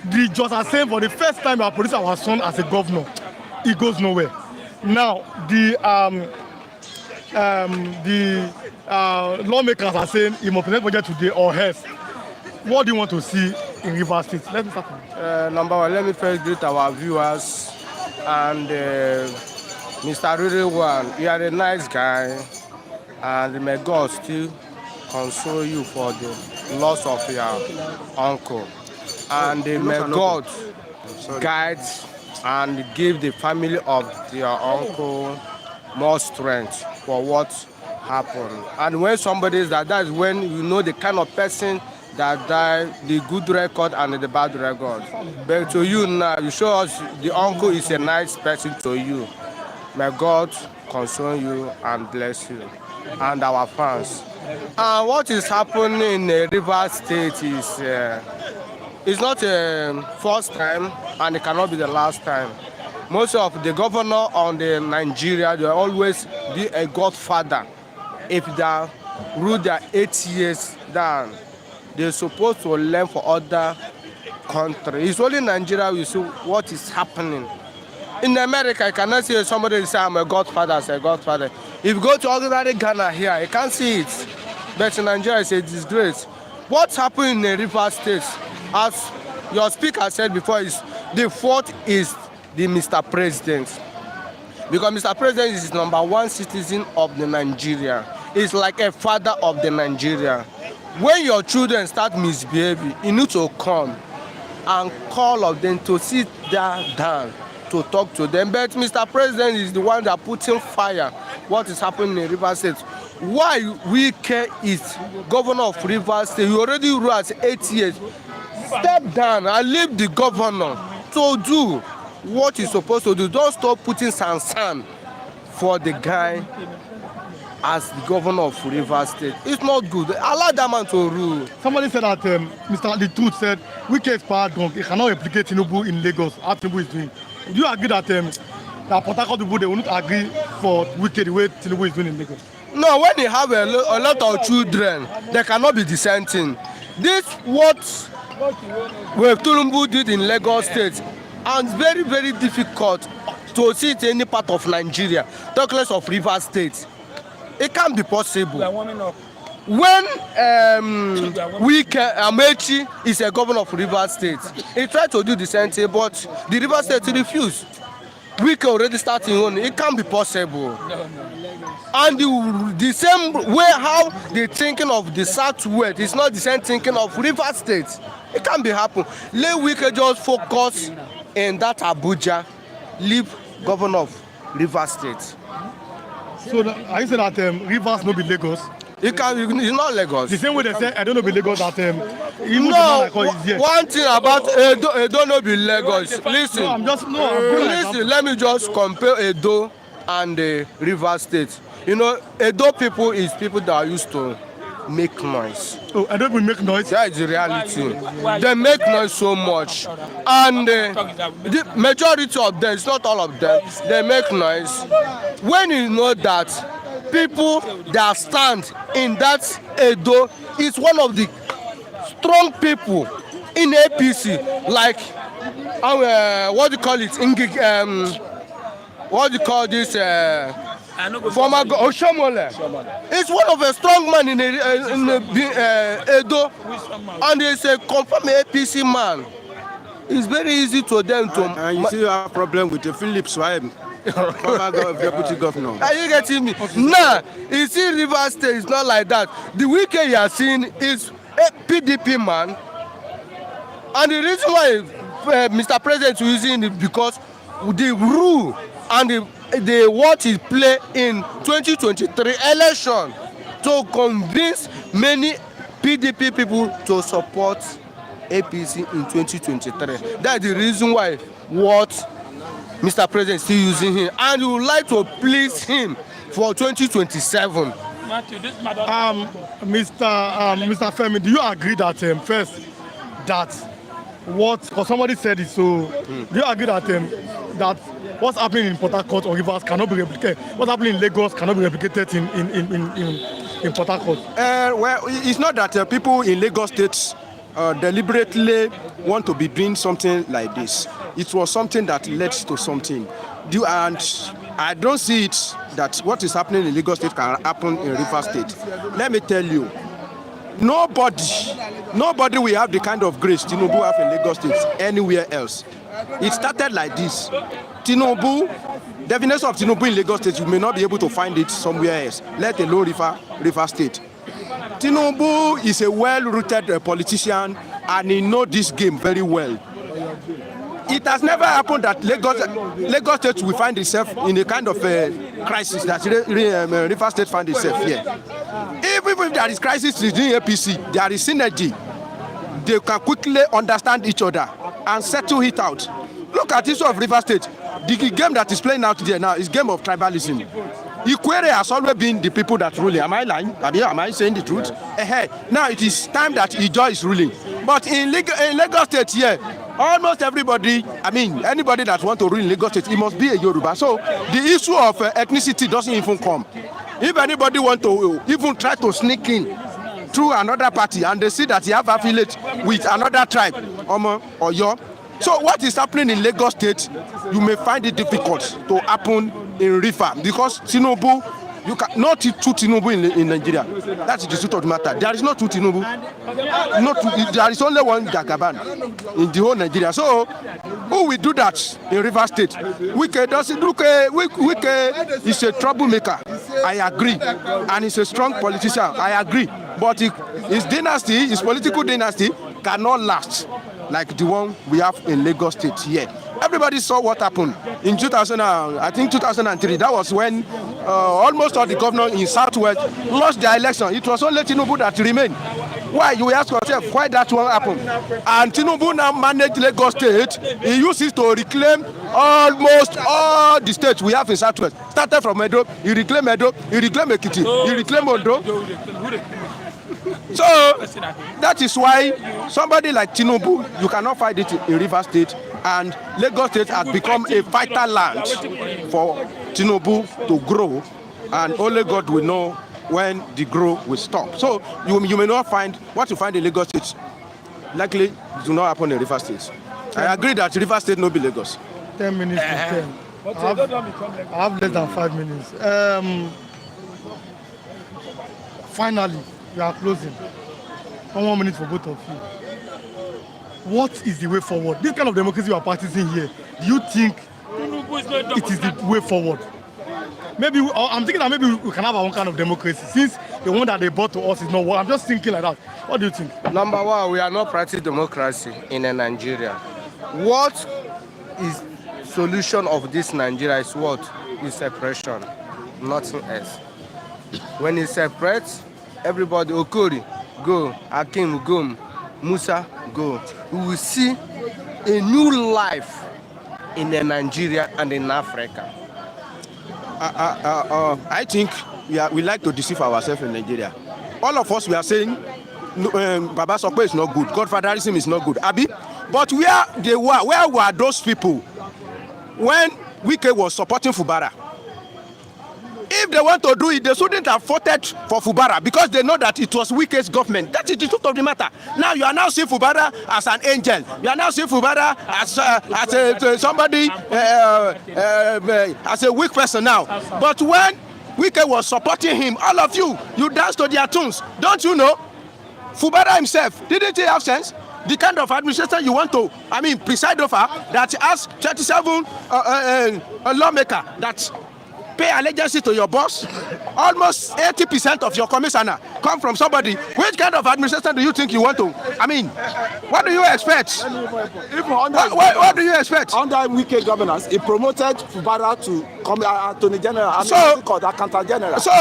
Speaker 1: the judges are saying for the first time we are producing our son as a governor, it goes nowhere. Now the lawmakers are saying he must present budget today or else. What do you want to see in Rivers State? Let me start.
Speaker 3: Number one, let me first greet our viewers and Mr. Ririwan. You are a nice guy, and may God still console you for the loss of your uncle. And may God guide and give the family of your uncle more strength for what happened. And when somebody is that is when you know the kind of person that died, the good record and the bad record. But to you now, you show us the uncle is a nice person to you. May God console you and bless you and our fans. And what is happening in Rivers State is it's not a first time and it cannot be the last time. Most of the governor on the Nigeria, they always be a godfather. If they rule their 8 years down, they're supposed to learn for other countries. It's only in Nigeria we see what is happening. In America, you cannot see somebody say, I'm a godfather, say godfather. If you go to ordinary Ghana here, you can't see it. But in Nigeria, it's a disgrace. What's happening in the River States, as your speaker said before, is the fault is the Mr. President. Because Mr. President is number one citizen of the Nigeria. He's like a father of the Nigeria. When your children start misbehaving, you need to come and call of them to sit down to talk to them. But Mr. President is the one that puts in fire what is happening in Rivers State. Why we care is governor of Rivers State. You already ruled as 8 years. Step down and leave the governor to do what he's supposed to do. Don't stop putting sand for the guy as the governor of Rivers State. It's not good. Allow that man to rule.
Speaker 1: Somebody said that Mr. The Truth said Wike is power drunk. He cannot replicate Tinubu in Lagos. How Tinubu is doing. Do you agree that that Port Harcourt people they will not agree for Wike the way Tinubu is doing in Lagos?
Speaker 3: No, when you have a lot of children, they cannot be dissenting. This what Tinubu did in Lagos State, and it's very, very difficult to see it in any part of Nigeria, talk less of Rivers State. It can't be possible. When Wike Amechi is a governor of Rivers State, he tried to do the same thing, but the Rivers State refused. Wike already starting on it. Can't be possible. And the same way how the thinking of the Southwest is not the same thinking of Rivers State. It can't be happen. Let Wike just focus in that Abuja, leave governor of Rivers State.
Speaker 1: So are you saying that Rivers no be Lagos?
Speaker 3: It's not Lagos.
Speaker 1: The same way they say I don't know be Lagos that
Speaker 3: no, one thing about Edo no be Lagos. Listen,
Speaker 1: no,
Speaker 3: listen. Let me just compare Edo and Rivers State.
Speaker 6: You know, Edo people is people that are used to make noise.
Speaker 1: Oh, I don't even make noise.
Speaker 6: That is the reality. They make noise so much, and the majority of them, it's not all of them, they make noise. When you know that people that stand in that Edo is one of the strong people in APC, like what do you call it? What do you call this? Former Oshomole. He's one of a strong man in Edo, and he's a confirmed APC man. It's very easy to them to.
Speaker 7: And you still have a problem with the Phillips, right? Former deputy governor.
Speaker 6: Are you getting me? Nah, you see, Rivers State is not like that. The wicked you are seeing is a PDP man, and the reason why Mr. President is using it because the rule and the what he play in 2023 election to convince many PDP people to support APC in 2023. That's the reason why what Mr. President is still using him, and we would like to please him for 2027.
Speaker 1: Mr. Femi, do you agree that first that what, because somebody said it, so do you agree that that what's happening in Port Harcourt or Rivers cannot be replicated? What's happening in Lagos cannot be replicated in Port Harcourt?
Speaker 7: Well, it's not that people in Lagos State deliberately want to be doing something like this. It was something that led to something. And I don't see it that what is happening in Lagos State can happen in Rivers State. Let me tell you, nobody will have the kind of grace Tinubu have in Lagos State anywhere else. It started like this. Tinubu, definition of Tinubu in Lagos State, you may not be able to find it somewhere else, let alone Rivers State. Tinubu is a well-rooted politician, and he knows this game very well. It has never happened that Lagos State will find itself in a kind of crisis that Rivers State found itself here. Even if there is crisis within APC, there is synergy. They can quickly understand each other and settle it out. Look at this of Rivers State. The game that is playing out there now is game of tribalism. Ikwere has always been the people that rule. Am I lying? Am I saying the truth? Now it is time that Ijaw is ruling. But in Lagos State here, almost everybody, anybody that wants to rule in Lagos State, it must be a Yoruba. So the issue of ethnicity doesn't even come. If anybody wants to even try to sneak in through another party and they see that you have affiliate with another tribe, or your. So what is happening in Lagos State, you may find it difficult to happen in River because Tinubu, you can not two Tinubu in Nigeria. That's the truth of the matter. There is no two Tinubu. There is only one Jagaban in the whole Nigeria. So who will do that in River State? Wike is a troublemaker. I agree, and he's a strong politician. I agree, but his dynasty, his political dynasty, cannot last like the one we have in Lagos State here. Everybody saw what happened in 2003. That was when almost all the governors in Southwest lost their election. It was only Tinubu that remained. Why? You ask yourself why that one happened. And Tinubu now managed Lagos State. He uses to reclaim almost all the states we have in Southwest. Started from Edo, he reclaimed Ekiti, he reclaimed Ondo. So that is why somebody like Tinubu, you cannot find it in Rivers State, and Lagos State has become a vital land for Tinubu to grow, and only God will know when the growth will stop. So you may not find what you find in Lagos State, likely do not happen in Rivers State. I agree that Rivers State no be Lagos.
Speaker 1: 10 minutes to 10. I have less than 5 minutes. Finally, we are closing. 1 minute for both of you. What is the way forward? This kind of democracy you are practicing here, do you think it is the way forward? Maybe I'm thinking that maybe we can have our own kind of democracy since the one that they brought to us is not working. I'm just thinking like that. What do you think?
Speaker 6: Number one, we are not practicing democracy in Nigeria. What is solution of this Nigeria is what? Is separation, nothing else. When it separates, everybody, Okori, go, Akim, go, Musa, go. We will see a new life in Nigeria and in Africa.
Speaker 7: I think we like to deceive ourselves in Nigeria. All of us, we are saying Baba Sokwe is not good, Godfatherism is not good, Abi. But where were those people when Wike was supporting Fubara? If they want to do it, they shouldn't have voted for Fubara because they know that it was Wike's government. That is the truth of the matter. Now you are now seeing Fubara as an angel. You are now seeing Fubara as somebody, as a weak person now. But when Wike was supporting him, all of you danced to their tunes. Don't you know? Fubara himself, didn't he have sense? The kind of administration you want to, preside over, that has 37 lawmaker that pay allegiance to your boss. Almost 80% of your commissioner come from somebody. Which kind of administration do you think you want to? What do you expect? What do you expect?
Speaker 8: Under Wike governance, he promoted Fubara to Attorney General and Accountant General.
Speaker 7: So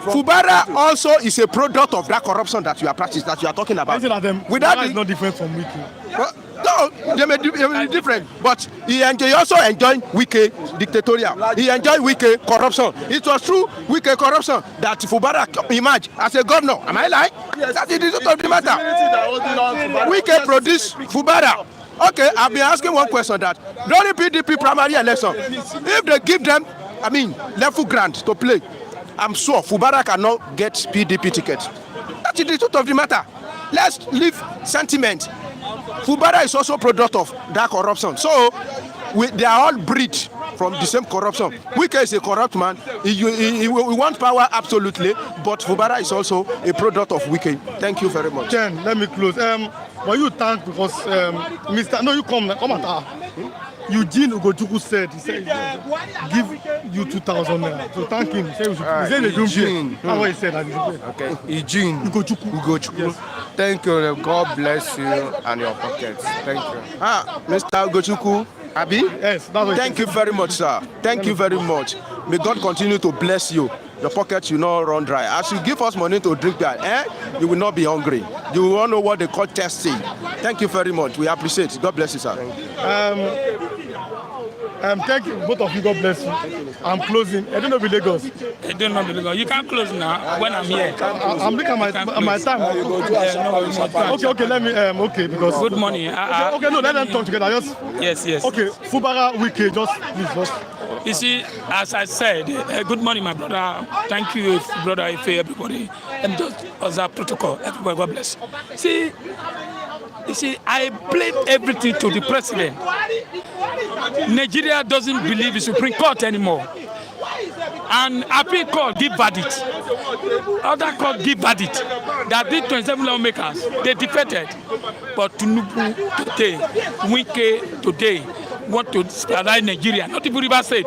Speaker 7: Fubara also is a product of that corruption that you are practicing, that you are talking about.
Speaker 1: Fubara is not different from Wike.
Speaker 7: No, they may be different, but he also enjoyed Wike dictatorial. He enjoyed Wike corruption. It was through Wike corruption that Fubara emerged as a governor. Am I lying? Yes. That is the truth of the matter. Wike produced Fubara. Okay, I've been asking one question that during PDP primary election, if they give them, level grant to play, I'm sure Fubara cannot get PDP ticket. That is the truth of the matter. Let's leave sentiment. Fubara is also a product of that corruption. So they are all breed from the same corruption. Wike is a corrupt man. He wants power absolutely, but Fubara is also a product of Wike. Thank you very much.
Speaker 1: Jen, let me close. Well, you thank because Mr. No, you come at Eugene Ugochukwu said, he said, give you 2,000 naira. So thank him. He said, Eugene. That's what he said.
Speaker 6: Okay, Eugene Ugochukwu.
Speaker 1: Yes.
Speaker 6: Thank you. God bless you and your pockets. Thank you.
Speaker 7: Mr. Ugochukwu, Abi?
Speaker 1: Yes, that's what
Speaker 7: Thank you very much, sir. Thank you very much. May God continue to bless you. Your pockets will not run dry. As you give us money to drink that, you will not be hungry. You will not know what they call testing. Thank you very much. We appreciate it. God bless you, sir.
Speaker 1: Thank you, both of you. God bless you. I'm closing. I don't know Lagos.
Speaker 9: I don't know Lagos. You can't close now when I'm here.
Speaker 1: I'm looking at my time. Okay, let me. Okay, because.
Speaker 9: Good morning.
Speaker 1: Okay, no, let them talk together.
Speaker 9: Yes.
Speaker 1: Okay, Fubara, Wike, please.
Speaker 9: You see, as I said, good morning, my brother. Thank you, brother, everybody. And just as a protocol, everybody, God bless. You see, I blame everything to the president. Nigeria doesn't believe the Supreme Court anymore. And appeal court give verdict. Other court give verdict. That these 27 lawmakers, they defeated. But Tinubu today, Wike today, want to stabilize Nigeria, not even Rivers State.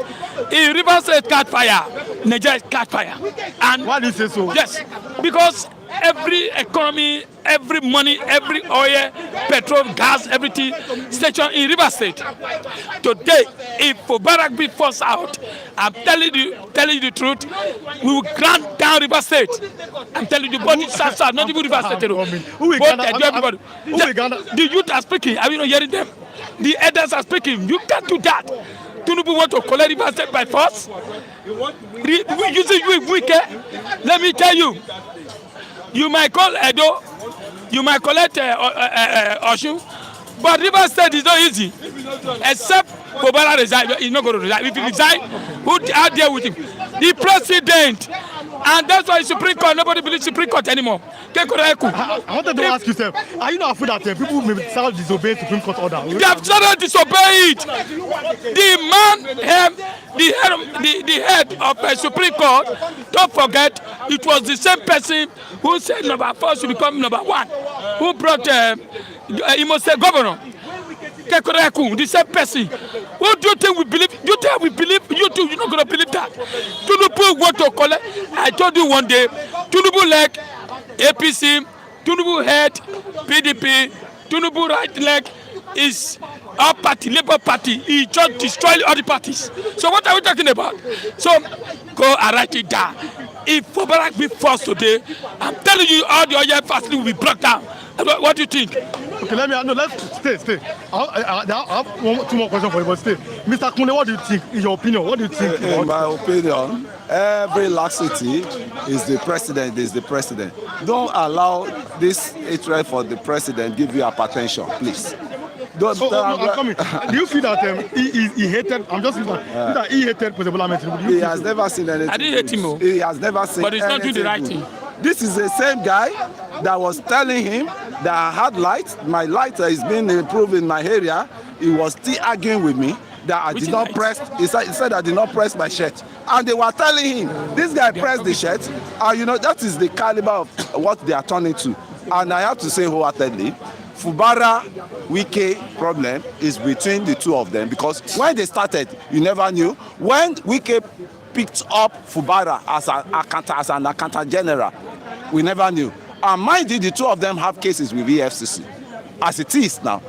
Speaker 9: If Rivers State catch fire, Nigeria catch fire. And
Speaker 1: why do you say so?
Speaker 9: Yes, because every economy, every money, every oil, petrol, gas, everything station in Rivers State. Today, if Fubara'S be forced out, I'm telling you the truth, we will grant down Rivers State. I'm telling you, body South, not even Rivers State. The youth are speaking. Are you not hearing them? The elders are speaking. You can't do that. Tinubu want to collect Rivers State by force. Using you Wike. Let me tell you. You might call Edo, you might collect Osun, but Rivers State is not easy. Except Fubara'S resign, he's not going to resign. If he resign, who are there with him? The president. And that's why Supreme Court, nobody believes Supreme Court anymore.
Speaker 1: I wanted to ask you, sir, are you not afraid that people may start disobeying Supreme Court order?
Speaker 9: They have started disobeying it. The head of Supreme Court, don't forget, it was the same person who said number 4 should become number 1, who brought Imo State governor. The same person. What do you think we believe? You think we believe? You too, you're not going to believe that. Tinubu want to collect. I told you one day, Tinubu leg, APC, Tinubu head, PDP, Tinubu right leg is our party, Labour Party. He just destroyed all the parties. So what are we talking about? So go and write it down. If Fubara'S be forced today, I'm telling you, all the oil facility will be blocked down. What do you think?
Speaker 1: Okay, let's stay. I have two more questions for you, but stay. Mr. Kunle, what do you think? In your opinion, what do you think?
Speaker 8: In my opinion, every laxity is the president. Don't allow this hatred for the president give you hypertension, please.
Speaker 1: I'm coming. Do you feel that he hated? I'm just saying that he hated President Bola Ahmed Tinubu.
Speaker 8: He has never seen anything.
Speaker 9: I didn't hate him.
Speaker 8: He has never seen anything.
Speaker 9: But he's not doing the right thing.
Speaker 8: This is the same guy that was telling him that I had light. My light is being improved in my area. He was still arguing with me that I did not press. He said I did not press my shirt, and they were telling him this guy pressed the shirt. And that is the caliber of what they are turning to. And I have to say wholeheartedly, Fubara Wike problem is between the two of them, because when they started, you never knew. When Wike picked up Fubara as an accountant general, we never knew. And mind you, the two of them have cases with EFCC, as it is now,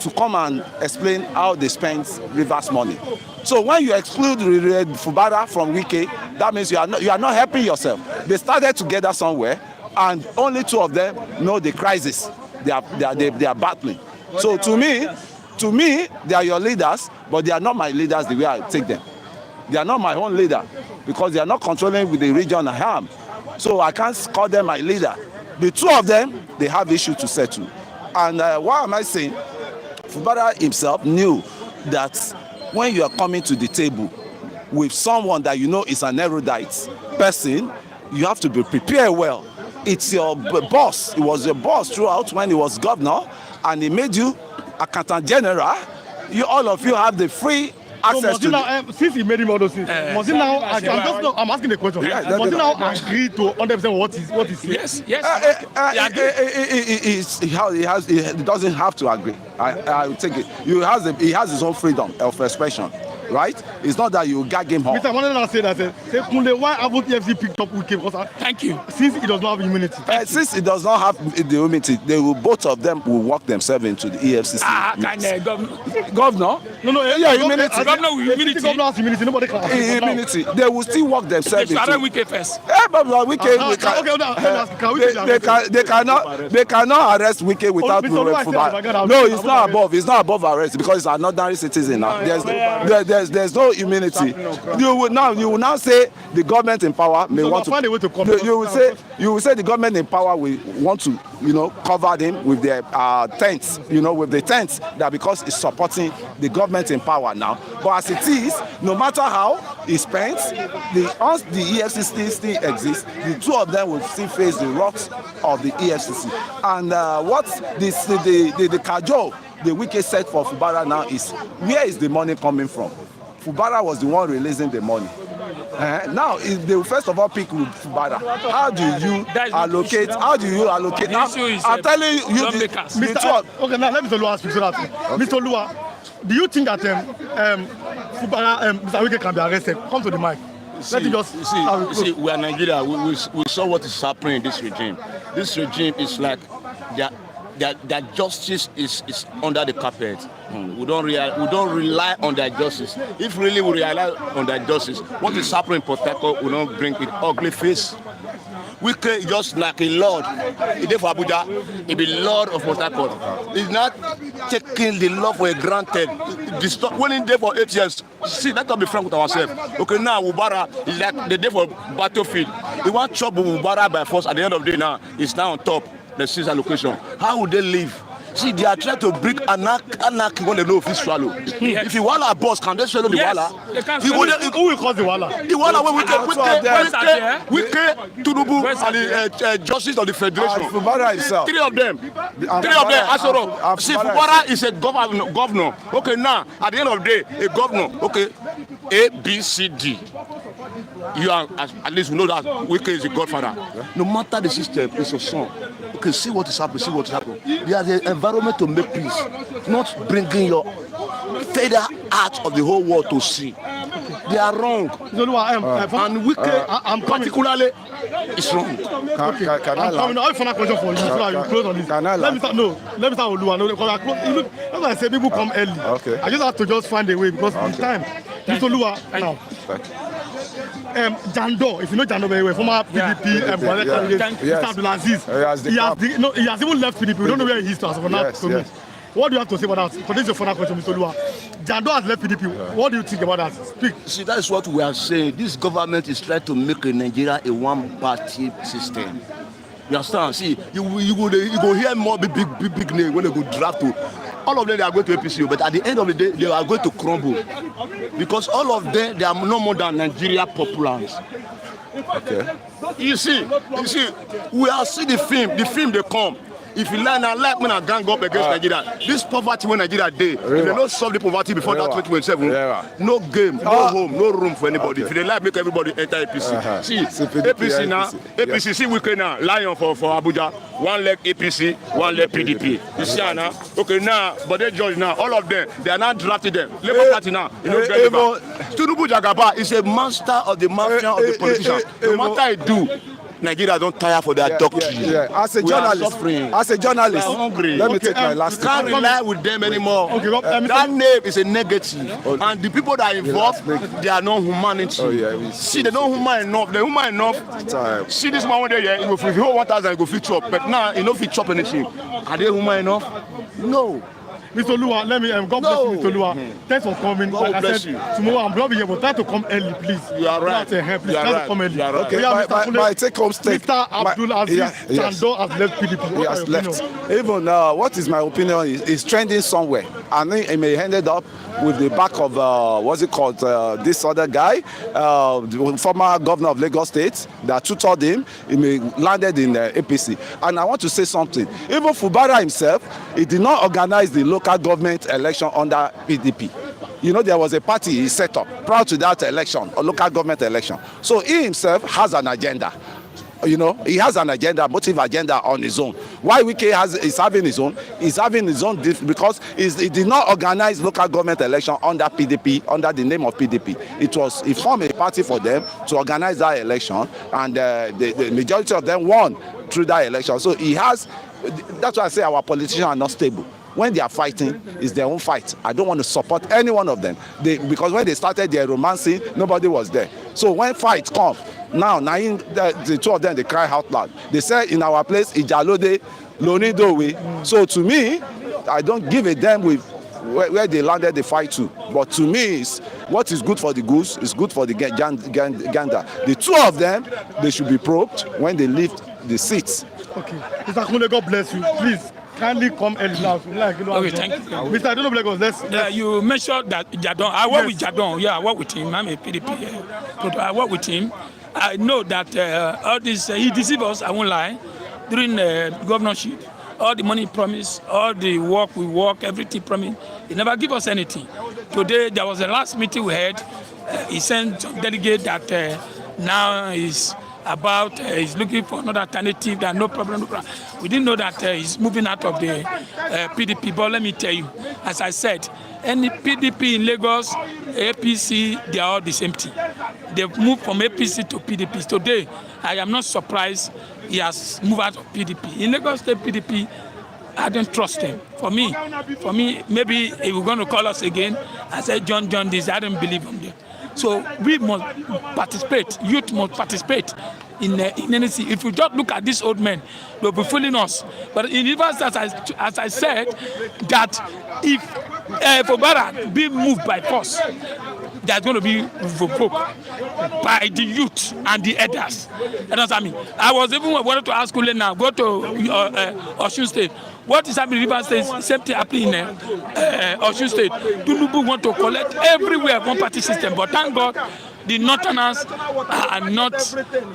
Speaker 8: to come and explain how they spend Rivers money. So when you exclude Fubara from Wike, that means you are not helping yourself. They started together somewhere, and only two of them know the crisis they are battling. So to me, they are your leaders, but they are not my leaders the way I take them. They are not my own leader, because they are not controlling with the region I am. So I can't call them my leader. The two of them, they have issues to settle. And why am I saying? Fubara himself knew that when you are coming to the table with someone that you know is an erudite person, you have to be prepared well. It's your boss. He was your boss throughout when he was governor, and he made you accountant general. All of you have the free access to
Speaker 1: now, since he made him all those things, must he now? I'm asking the question. Must he now agree to understand what he says?
Speaker 9: Yes.
Speaker 8: He doesn't have to agree. I will take it. He has his own freedom of expression. Right? It's not that you gag him off.
Speaker 1: Mr. Wanena said that. Say, Kunle, why haven't EFCC picked up Wike?
Speaker 9: Thank you.
Speaker 1: Since he does not have immunity.
Speaker 8: Since he does not have the immunity, both of them will work themselves into the EFCC. Governor?
Speaker 1: No.
Speaker 8: Yeah, immunity.
Speaker 9: Governor with immunity.
Speaker 1: Governor has immunity. Nobody can.
Speaker 8: Immunity. They will still work themselves into.
Speaker 9: Wike first.
Speaker 8: They cannot arrest Wike without Fubara. No, it's not above. It's not above arrest, because it's an ordinary citizen now. There's no immunity. You will now say the government in power may want to
Speaker 1: find a way to come.
Speaker 8: You will say the government in power will want to cover them with their tents, with the tents, that because it's supporting the government in power now. But as it is, no matter how he spends, once the EFCC still exists, the two of them will still face the wrath of the EFCC. And what the cajole the Wike set for Fubara now is, where is the money coming from? Fubara was the one releasing the money. Now, if they first of all pick Fubara, how do you allocate? I'm telling you,
Speaker 1: okay, now let Mr. Lua speak to that. Mr. Lua, do you think that Fubara, Mr. Wike can be arrested? Come to the mic.
Speaker 10: See, we are Nigeria. We saw what is happening in this regime. This regime is like that justice is under the carpet. We don't rely on their justice. If really we rely on their justice, what is happening in Port Harcourt will not bring it ugly face. We can just like a lord. He did for Abuja, he be lord of Port Harcourt. He's not taking the law for granted. When he's there for 8 years, see, let's not be frank with ourselves. Okay, now Fubara is like the day for battlefield. He want to chop Fubara by force. At the end of the day, now he's now on top. The season allocation. How would they live? See, they are trying to bring anarchy when they know if it's swallow.
Speaker 9: Yes.
Speaker 10: If the wala boss, can they swallow the wala?
Speaker 1: Who will cause the wala?
Speaker 10: The wala when we came Tinubu and the justice of the federation.
Speaker 8: Fubara himself.
Speaker 10: Three of them. Asoro. See, Fubara is a governor. Okay, now at the end of the day, a governor. Okay, A, B, C, D. You are at least we know that Wike is a godfather. No matter the system, it's your son. Okay, see what is happening. They are the environment to make peace, not bringing your further out of the whole world to see. They are wrong. And Wike, particularly, is wrong.
Speaker 8: Can I
Speaker 1: have a final question for you? So you close on this. Let me start with Olua. Because that's why I say people come early.
Speaker 8: Okay.
Speaker 1: I just have to find a way because it's time. Mr. Olua, now. Jando, if you know Jando very well, former PDP candidate, Mr. Abdulaziz, he has even left PDP. We don't know where he is to as of now. What do you have to say about that? For this is your final question, Mr. Lua. Jando has left PDP. What do you think about that? Speak.
Speaker 10: See, that's what we are saying. This government is trying to make Nigeria a one-party system. You understand? See, you go hear more big names when they go draft to. All of them, they are going to APC, but at the end of the day, they are going to crumble. Because all of them, they are no more than Nigeria populace.
Speaker 8: Okay.
Speaker 10: You see, we are see the film they come. If you learn and like when I gang up against Nigeria, this poverty when Nigeria day, if they don't solve the poverty before that 2027, no game, no home, no room for anybody. If they like make everybody enter APC. See, APC now, APC see weekend now, Lion for Abuja, one leg APC, one leg PDP. You see now, okay now, but they judge now, all of them, they are not drafted them. Labour Party now, you know, Tinubu Jagaba is a master of the mafia of the politicians. No matter I do. Nigeria don't tire for their doctrine.
Speaker 8: As a journalist, let me take my last.
Speaker 10: You can't rely with them anymore. That name is a negative, and the people that are involved, they are not humanity. See, they don't human enough. They're human enough. See this man one day, yeah, if you hold 1,000, you go fit chop, but now you know fit chop anything. Are they human enough? No.
Speaker 1: Mr. Lua, let me, God bless you, Mr. Lua. Thanks for coming.
Speaker 10: God
Speaker 1: like I said, tomorrow I'm not here, but try to come early, please.
Speaker 10: You are right.
Speaker 1: Please try to come early.
Speaker 10: You are right.
Speaker 8: Okay, my take-home statement.
Speaker 1: Mr. Abdulaziz Jando has left PDP.
Speaker 8: He has left. Even what is my opinion is trending somewhere. I think it may ended up with the back of what's it called? This other guy, the former governor of Lagos State, that tutored him. He may landed in APC. And I want to say something. Even Fubara'S himself, he did not organize the local government election under PDP. You know, there was a party he set up prior to that election, a local government election. So he himself has an agenda. You know, he has an agenda, motive agenda on his own. Why Wike is having his own? He's having his own because he did not organize local government election under PDP, under the name of PDP. He formed a party for them to organize that election, and the majority of them won through that election. So he has. That's why I say our politicians are not stable. When they are fighting, it's their own fight. I don't want to support any one of them. Because when they started their romancing, nobody was there. So when fights come, now the two of them, they cry out loud. They say in our place, Ijaw Lonidowe. So to me, I don't give a damn with where they landed the fight to. But to me, what is good for the goose is good for the gander. The two of them, they should be probed when they leave the seats.
Speaker 1: Okay. Mr. Kunle, God bless you. Please. Kindly come early now.
Speaker 9: Okay, thank you.
Speaker 1: Mr. Adono Blagos, let's
Speaker 9: you mentioned that Jadon. I work with Jadon. Yeah, I work with him. I'm a PDP. But I work with him. I know that all this, he deceived us, I won't lie, during governorship. All the money promised, all the work we work, everything promised. He never give us anything. Today, there was the last meeting we had. He sent some delegate that now is about he's looking for another alternative. That no problem. We didn't know that he's moving out of the PDP. But let me tell you, as I said, any PDP in Lagos, APC, they are all the same thing. They've moved from APC to PDP. Today, I am not surprised he has moved out of PDP. In Lagos State PDP, I don't trust him. For me, maybe he was going to call us again. I said, John this, I don't believe him there. So we must participate. Youth must participate in anything. If we just look at these old men, they'll be fooling us. But in reverse, as I said, that if Fubara'S be moved by force, there's going to be revoked by the youth and the elders. You know what I mean? I was even wanted to ask Kule now, go to Osun State. What is happening in Rivers State? Same thing happening in Osun State. Tinubu want to collect everywhere one party system, but thank God the Northerners are not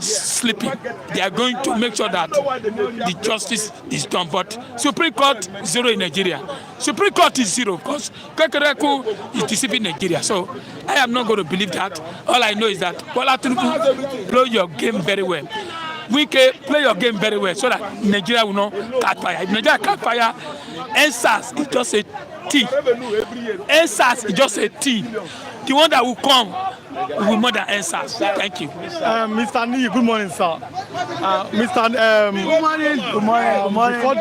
Speaker 9: sleeping. They are going to make sure that the justice is done. But Supreme Court, zero in Nigeria. Supreme Court is zero because Kekereku is deceiving Nigeria. So I am not going to believe that. All I know is that Bola Tinubu, play your game very well. Wike, play your game very well so that Nigeria will not catch fire. If Nigeria catch fire, NSAS is just a thief. NSAS is just a thief. The one that will come will more than NSAS. Thank you.
Speaker 1: Mr. Ni, good morning, sir. Good morning. Good morning. Before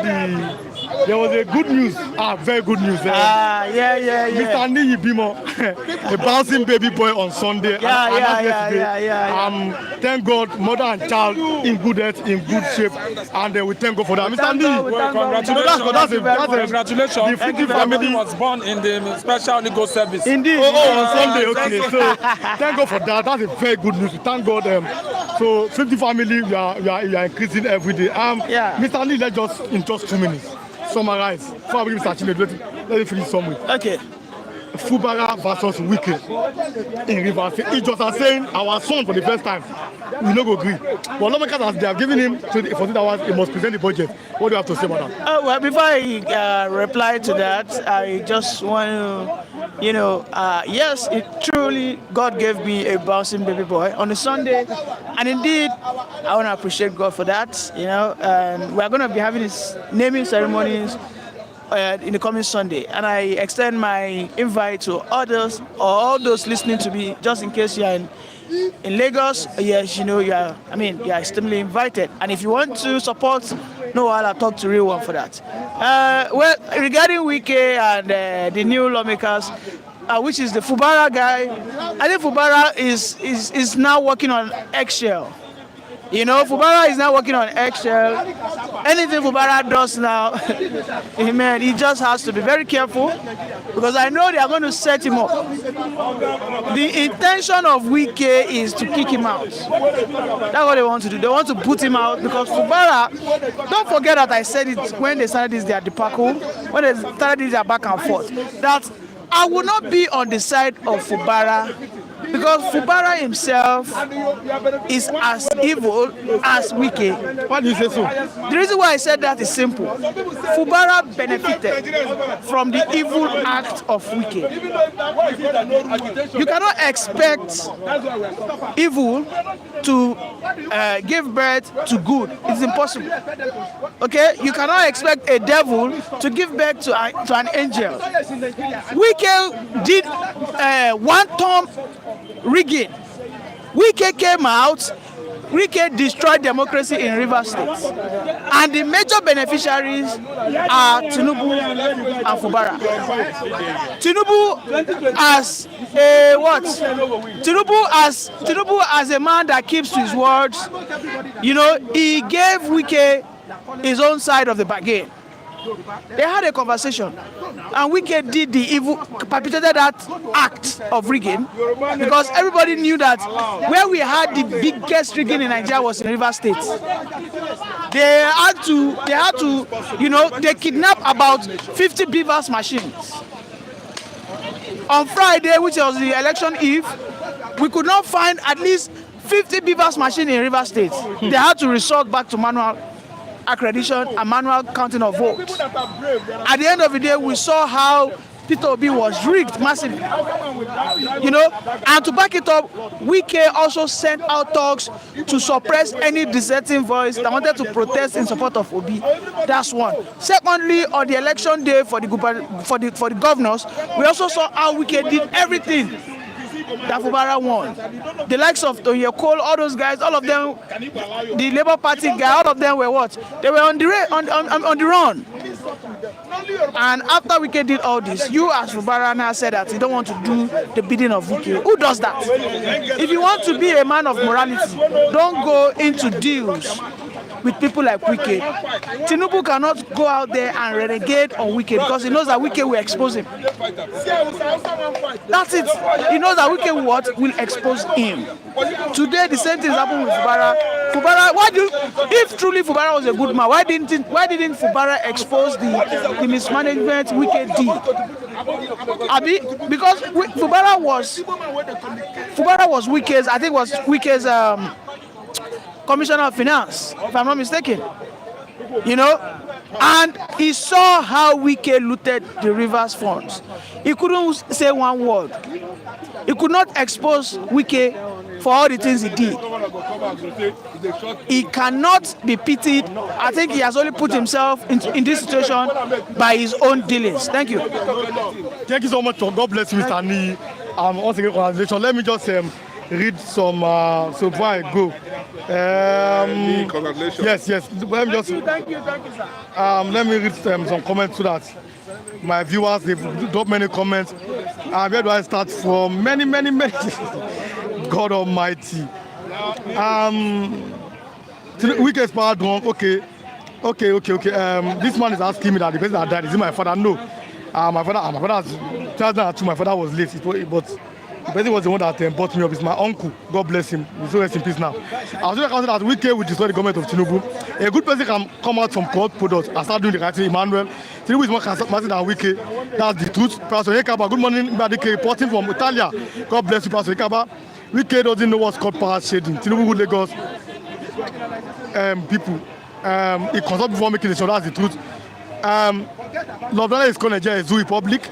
Speaker 1: there was a good news, very good news.
Speaker 4: Yeah.
Speaker 1: Mr. Niyi Bimo, a bouncing baby boy on Sunday.
Speaker 4: Yeah.
Speaker 1: Thank God, mother and child in good health, in good shape, and we thank God for that. Mr. Niyi,
Speaker 9: Congratulations.
Speaker 1: The Fiti family
Speaker 9: was born in the special legal service.
Speaker 4: Indeed.
Speaker 1: on Sunday, okay. So thank God for that. That's a very good news. Thank God. So Fiti family, you are increasing every day. Mr. Lee, let's just in just 2 minutes summarize. Before I bring Mr. Chinedu, let me finish summary.
Speaker 4: Okay.
Speaker 1: Fubara versus Wike in Rivers State. He just are saying our son for the first time. We no go agree. But lawmakers, as they have given him 14 hours, he must present the budget. What do you have to say about that?
Speaker 4: Well, before I reply to that, I just want to, yes, it truly, God gave me a bouncing baby boy on a Sunday. And indeed, I want to appreciate God for that, and we're going to be having his naming ceremonies in the coming Sunday, and I extend my invite to others or all those listening to me, just in case you are in Lagos. Yes, you are extremely invited, and if you want to support, I'll talk to Real One for that. Well, regarding Wike and the new lawmakers, which is the Fubara guy, I think Fubara is now working on eggshell. Fubara is now working on eggshell. Anything Fubara does now, man, he just has to be very careful, because I know they are going to set him up. The intention of Wike is to kick him out. That's what they want to do. They want to put him out, because Fubara, don't forget that I said it when they started their debacle, when they started their back and forth, that I will not be on the side of Fubara, because Fubara himself is as evil as Wike.
Speaker 1: Why do you say so?
Speaker 4: The reason why I said that is simple. Fubara benefited from the evil act of Wike. You cannot expect evil to give birth to good. It's impossible. Okay? You cannot expect a devil to give birth to an angel. Wike did one-term rigging. Wike came out, Wike destroyed democracy in Rivers State, and the major beneficiaries are Tinubu and Fubara. Tinubu as a what? Tinubu as a man that keeps to his words. He gave Wike his own side of the bargain. They had a conversation, and Wike did the evil, perpetrated that act of rigging, because everybody knew that where we had the biggest rigging in Nigeria was in Rivers State. They kidnapped about 50 Beavers machines. On Friday, which was the election eve, we could not find at least 50 Beavers machines in Rivers State. They had to resort back to manual accreditation and manual counting of votes. At the end of the day, we saw how Peter Obi was rigged massively. And to back it up, Wike also sent out thugs to suppress any dissenting voice that wanted to protest in support of Obi. That's one. Secondly, on the election day for the governors, we also saw how Wike did everything that Fubara won. The likes of Toye Cole, all those guys, all of them, the Labour Party guy, all of them were what? They were on the run. And after Wike did all this, you as Fubara now said that you don't want to do the bidding of Wike. Who does that? If you want to be a man of morality, don't go into deals with people like Wike. Tinubu cannot go out there and renegade on Wike, because he knows that Wike will expose him. That's it. He knows that Wike will expose him. Today the same thing happened with Fubara. If truly Fubara was a good man, why didn't Fubara expose the mismanagement Wike did? Because Fubara was Wike's, I think was Wike's Commissioner of Finance, if I'm not mistaken. And he saw how Wike looted the Rivers funds. He couldn't say one word. He could not expose Wike for all the things he did. He cannot be pitied. I think he has only put himself in this situation by his own dealings. Thank you.
Speaker 1: Thank you so much. God bless you, Mr. Ni. Once again, congratulations. Let me just read some so before I go.
Speaker 2: Congratulations.
Speaker 1: Yes. Let me just
Speaker 9: Thank you, sir.
Speaker 1: let me read some comments so that my viewers, they've dropped many comments. Where do I start from? Many. God Almighty. Weakest power drunk. Okay. This man is asking me that the person that died is it my father? No. My father 2002. My father was late, but the person was the one that brought me up. It's my uncle. God bless him. He's so rest in peace now. I was just that Wike will destroy the government of Tinubu. A good person can come out from court products and start doing the right thing. Emmanuel, Tinubu is more charismatic than Wike. That's the truth. Pastor Hekaba, good morning. Mbadike reporting from Italia. God bless you, Pastor Hekaba. Wike doesn't know what's called power shading. Tinubu would Lagos people. He consult before making the show. That's the truth. Lovdana is called Nigeria Zoo Republic.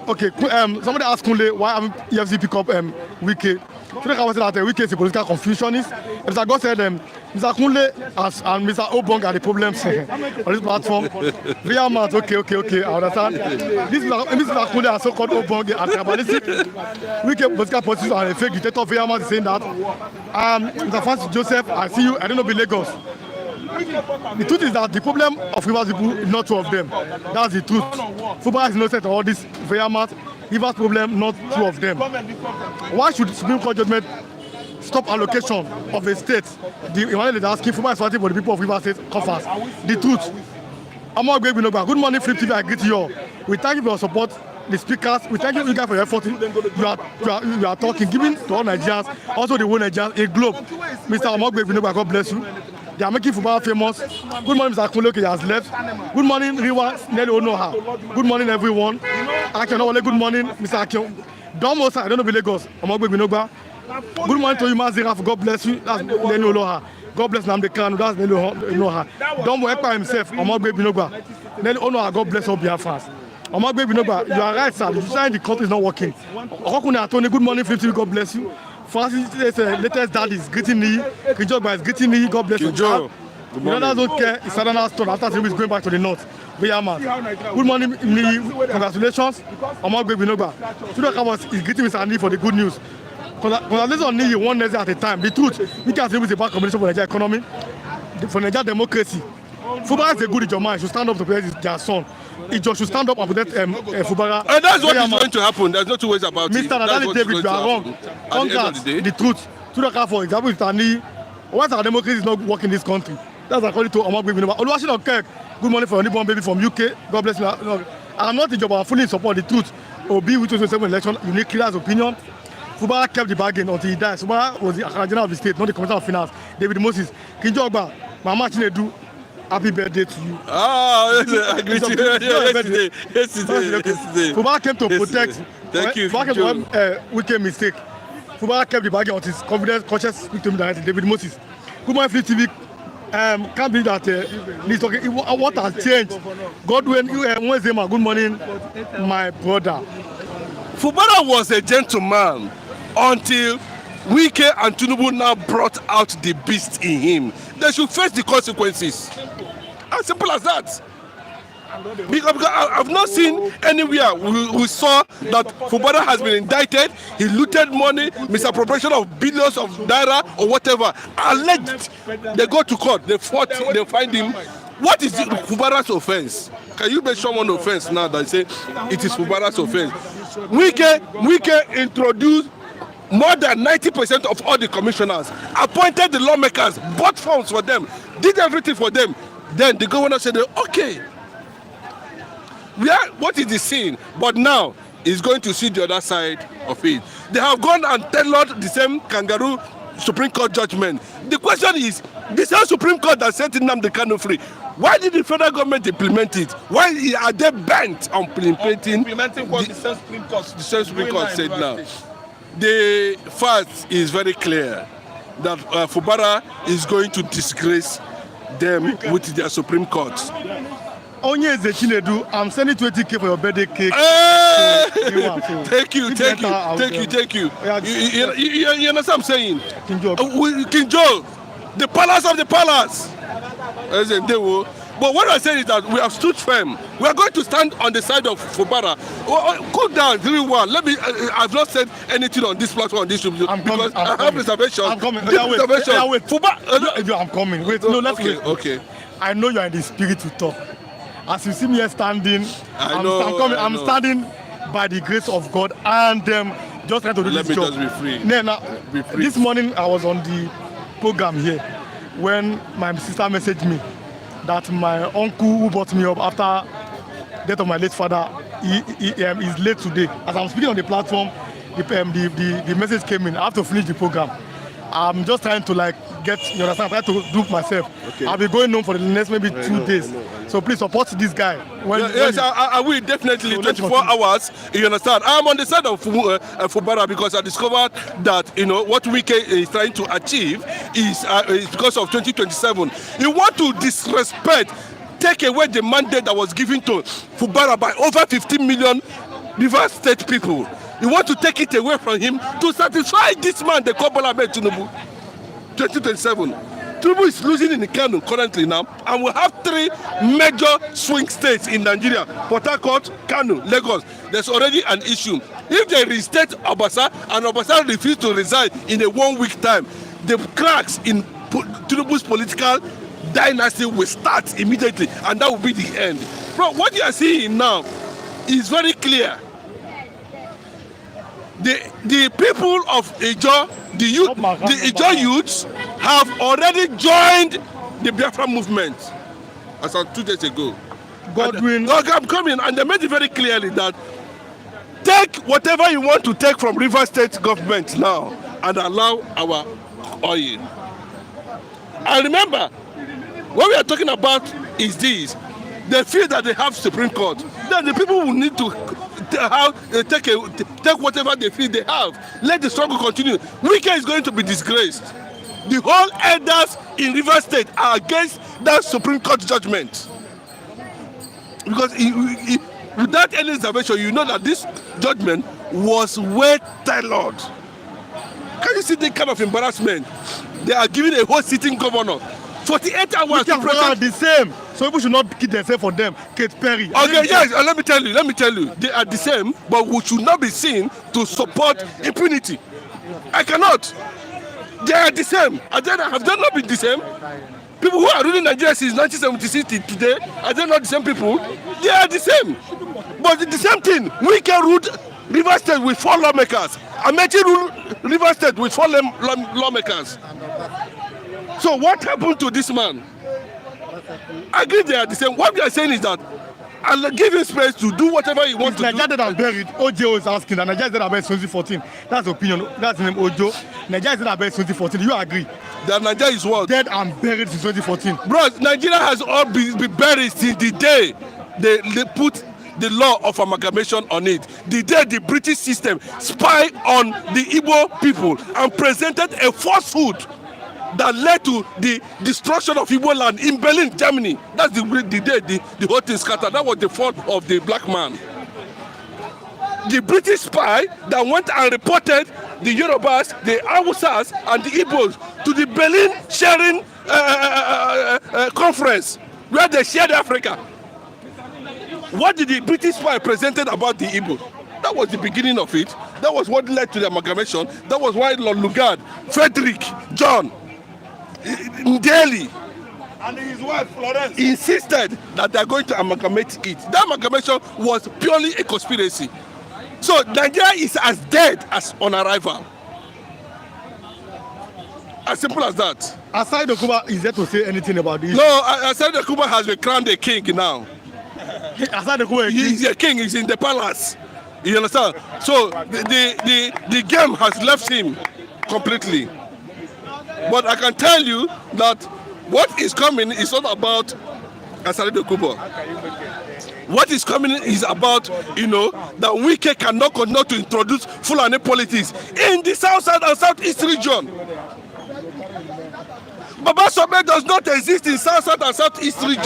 Speaker 1: Okay, somebody asked Kunle why haven't EFC pick up Wike. So they can say that Wike is a political confusionist. Mr. God said Mr. Kunle and Mr. Obong are the problems on this platform. Real man, okay, I understand. This Mr. Kunle and so-called Obong are tribalistic. Wike political politician and a fake dictator. Real man is saying that. Mr. Francis Joseph, I see you. I don't know, be Lagos. The truth is that the problem of Rivers people is not two of them. That's the truth. Fubara'S is innocent of all this very much. Rivers problem, not two of them. Why should the Supreme Court judgment stop allocation of a state? The Emmanuel is asking Fubara'S fighting for the people of Rivers State coffers. The truth. Good morning, Flip TV. I greet you all. We thank you for your support. The speakers, we thank you guys for your effort. You are talking, giving to all Nigerians, also the whole Nigerians, a globe. Mr. Omogbe, God bless you. They are making Fubara'S famous. Good morning, Mr. Kunle, he has left. Good morning, Riwa, Nelly Onoha. Good morning, everyone. Akin, good morning, Mr. Akin. Domo, I don't know, Lagos. Good morning to you, Maziraf. God bless you. That's Nelly Onoha. God bless Namde Kanu. That's Nelly Onoha. Domo Ekpa himself. Nelly Onoha. God bless all Biafrans. You are right, sir. The judiciary in the country is not working. Good morning, 50. God bless you. Francis latest dad is greeting me. Kijogba is greeting me. God bless you.
Speaker 2: Good morning.
Speaker 1: Others don't care. It's Southern Stone. After he is going back to the north. Good morning, congratulations. Is greeting Mr. Ani for the good news. Congratulations on Niyi, one Nigeria at a time. The truth, we can say it's a bad combination for Nigeria economy, for Nigeria democracy. Fubara'S is a good Ijaw man. Should stand up to protect their son. Ijaw should stand up and protect Fubara'S.
Speaker 6: And that's what is going to happen. There's no two ways about it.
Speaker 1: Mr. Nadali David, you are wrong. Congrats, the truth. For example, Mr. Ani, why our democracy is not working in this country? That's according to Omar Gbegbe. Oluwaseun Okek, good morning for your newborn baby from UK. God bless you. I'm not Ijaw, but I'm fully in support of the truth. Obi, which was the 7th election, unique clear opinion. Fubara'S kept the bargain until he died. Fubara'S was the General of the State, not the Commissioner of Finance. David Moses, Kijogba, Mama Chinedu, happy birthday to you.
Speaker 6: Oh, I greet you. Yesterday.
Speaker 1: Fubara'S came to protect.
Speaker 6: Thank you.
Speaker 1: Fubara'S wicked mistake. Fubara'S kept the bargain until his confidence, conscious speak to me directly. David Moses. Good morning, Flip TV. Can't believe that he's talking. What has changed? Godwin, good morning, my brother.
Speaker 6: Fubara'S was a gentleman until Wike and Tinubu now brought out the beast in him. They should face the consequences. As simple as that. Because I've not seen anywhere we saw that Fubara'S has been indicted, he looted money, misappropriation of billions of naira or whatever. Alleged. They go to court, they fought, they find him. What is Fubara'S offense? Can you make someone offense now that say it is Fubara'S offense? Wike introduced more than 90% of all the commissioners, appointed the lawmakers, bought funds for them, did everything for them. Then the governor said, okay, what is the scene? But now he's going to see the other side of it. They have gone and tailored the same kangaroo Supreme Court judgment. The question is, the same Supreme Court that sent Nnamdi Kanu free, why did the federal government implement it? Why are they bent on implementing what the same Supreme Court said now? The fact is very clear that Fubara'S is going to disgrace them with their Supreme Court.
Speaker 1: Onye Chinedu, I'm sending 20K for your birthday cake.
Speaker 6: Thank you. You understand what I'm saying? King Joe, the palace of the palace. But what I say is that we have stood firm. We are going to stand on the side of Fubara. Cool down, 3-1. Let me. I've not said anything on this platform, on this room, because I have reservations.
Speaker 1: I'm coming.
Speaker 6: Wait.
Speaker 1: I'm coming. Wait, no, let's wait.
Speaker 6: Okay.
Speaker 1: I know you are in the spirit to talk. As you see me here standing, I'm standing by the grace of God and just trying to do this job.
Speaker 6: Let me just be free.
Speaker 1: Be free. This morning I was on the program here when my sister messaged me that my uncle who brought me up after death of my late father is late today. As I'm speaking on the platform, the message came in. I have to finish the program. I'm just trying to you understand, I'm trying to do myself. Okay. I'll be going home for the next maybe 2 days. So please support this guy.
Speaker 6: I will definitely. So 24 hours, you understand. I'm on the side of Fubara because I discovered that what Wike is trying to achieve is because of 2027. You want to disrespect, take away the mandate that was given to Fubara by over 15 million Rivers State people. You want to take it away from him to satisfy this man, the Bola Ahmed Tinubu. 2027. Tinubu is losing in the Kano currently now, and we have 3 major swing states in Nigeria: Port Harcourt, Kano, Lagos. There's already an issue. If they restate Obasa and Obasa refuses to resign in a 1-week time, the cracks in Tinubu's political dynasty will start immediately, and that will be the end. Bro, what you are seeing now is very clear. The people of Ijaw, the Ijaw youths have already joined the Biafra movement as of 2 days ago. I'm coming, and they made it very clearly that take whatever you want to take from River State government now and allow our oil. And remember, what we are talking about is this. They feel that they have Supreme Court. Then the people will need to take whatever they feel they have. Let the struggle continue. Wike is going to be disgraced. The whole elders in River State are against that Supreme Court judgment. Because without any reservation, you know that this judgment was well tailored. Can you see the kind of embarrassment? They are giving a whole sitting governor 48 hours to present
Speaker 1: the same. So people should not keep themselves for them. Kate Perry.
Speaker 6: Okay, yes, let me tell you, they are the same, but we should not be seen to support impunity. I cannot. They are the same. Have they not been the same? People who are ruling Nigeria since 1976 to today, are they not the same people? They are the same. But the same thing, we can rule River State with 4 lawmakers. Amechi rule River State with 4 lawmakers. So what happened to this man? I agree they are the same. What we are saying is that I'll give him space to do whatever he wants to do.
Speaker 1: Nigeria that buried. Ojo is asking that Nigeria that buried 2014. That's the opinion. That's the name Ojo. Nigeria is that buried 2014. You agree?
Speaker 6: That Nigeria is what?
Speaker 1: Dead and buried since 2014.
Speaker 6: Bro, Nigeria has all been buried since the day they put the law of amalgamation on it. The day the British system spied on the Igbo people and presented a falsehood that led to the destruction of Igbo land in Berlin, Germany. That's the day the whole thing scattered. That was the fault of the black man. The British spy that went and reported the Yorubas, the Hausas, and the Igbos to the Berlin sharing conference where they shared Africa. What did the British spy presented about the Igbo? That was the beginning of it. That was what led to the amalgamation. That was why Lord Lugard, Frederick, John, Delhi,
Speaker 1: and his wife Florence
Speaker 6: insisted that they are going to amalgamate it. That amalgamation was purely a conspiracy. So Nigeria is as dead as on arrival. As simple as that.
Speaker 1: Aside Okuba, is there to say anything about this?
Speaker 6: No, Aside Okuba has been crowned a king now.
Speaker 1: Aside Okuba,
Speaker 6: he's a king. He's in the palace. You understand? So the game has left him completely. But I can tell you that what is coming is not about Asare Dokubo. What is coming is about, that Wike cannot continue to introduce Fulani politics in the South and Southeast region. Baba Sobe does not exist in South and Southeast region.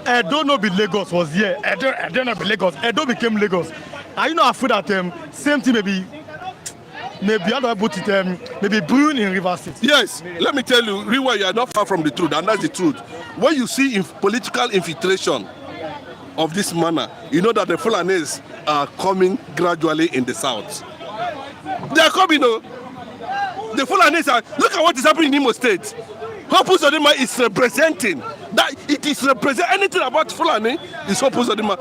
Speaker 1: Edo no be Lagos was here. Edo no be Lagos. Edo became Lagos. Are you not afraid that same thing may be maybe how do I put it? Maybe brewing in Rivers State.
Speaker 11: Yes, let me tell you, Riwa, you are not far from the truth, and that's the truth. When you see political infiltration of this manner, you know that the Fulanis are coming gradually in the south. They are coming, the Fulanis are, look at what is happening in Imo State. Hope Uzodinma is representing, that it is represent anything about Fulani is Hope Uzodinma.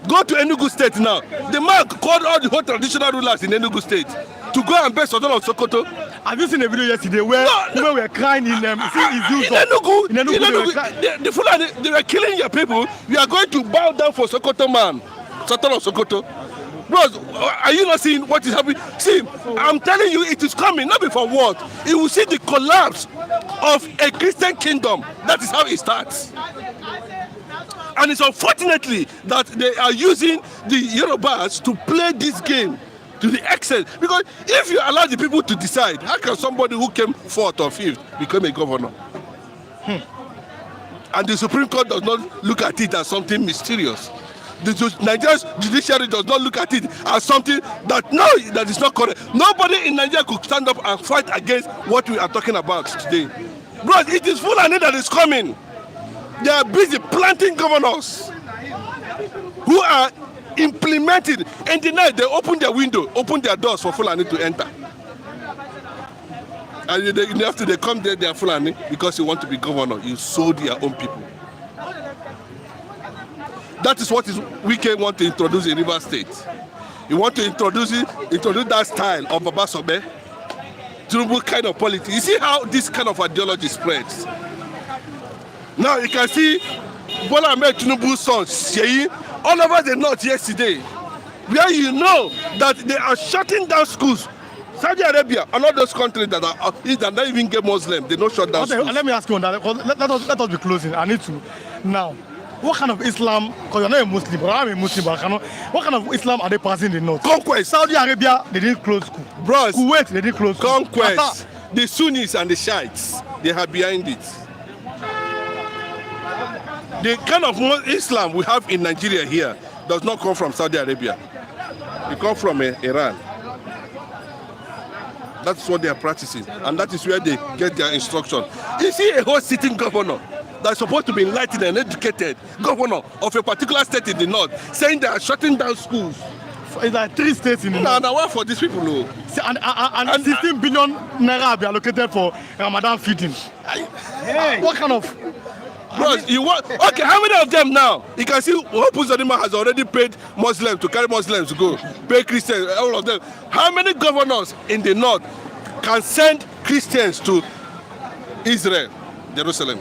Speaker 11: Go to Enugu State now. The man called all the whole traditional rulers in Enugu State to go and base Sultan of Sokoto.
Speaker 1: Have you seen a video yesterday where people were crying in
Speaker 11: Enugu, the Fulani, they were killing your people. We are going to bow down for Sokoto man, Sultan of Sokoto. Bros, are you not seeing what is happening? See, I'm telling you, it is coming, not before what? You will see the collapse of a Christian kingdom. That is how it starts. And it's unfortunately that they are using the Yorubas to play this game to the extent. Because if you allow the people to decide, how can somebody who came fourth or fifth become a governor? And the Supreme Court does not look at it as something mysterious. The Nigerian Judiciary does not look at it as something that, no, that is not correct. Nobody in Nigeria could stand up and fight against what we are talking about today. Bro, it is Fulani that is coming. They are busy planting governors who are implementing. In the night, they open their window, open their doors for Fulani to enter. And after they come there, they are Fulani because you want to be governor. You sold your own people. That is what Wike want to introduce in Rivers State. You want to introduce that style of Babasobe, Tinubu kind of politics. You see how this kind of ideology spreads. Now you can see Bola Ahmed Tinubu's son Sheyi all over the north yesterday, where you know that they are shutting down schools. Saudi Arabia and all those countries that don't even get Muslim, they don't shut down schools.
Speaker 1: Let me ask you on that. Let us be closing. I need to now. What kind of Islam, because you're not a Muslim, but I'm a Muslim, but what kind of Islam are they passing in the north?
Speaker 11: Conquest.
Speaker 1: Saudi Arabia, they didn't close school.
Speaker 11: Bros,
Speaker 1: Kuwait, they didn't close school.
Speaker 11: Conquest. The Sunnis and the Shiites, they are behind it. The kind of Islam we have in Nigeria here does not come from Saudi Arabia. It comes from Iran. That's what they are practicing, and that is where they get their instruction. You see a whole sitting governor that's supposed to be enlightened and educated governor of a particular state in the north saying they are shutting down schools.
Speaker 1: It's like 3 states in the north.
Speaker 11: Now what for these people?
Speaker 1: And 16 billion naira will be allocated for Ramadan feeding. What kind of...
Speaker 11: Bros, you want, okay, how many of them now? You can see Hope Uzodinma has already paid Muslims to carry Muslims to go, pay Christians, all of them. How many governors in the north can send Christians to Israel, Jerusalem?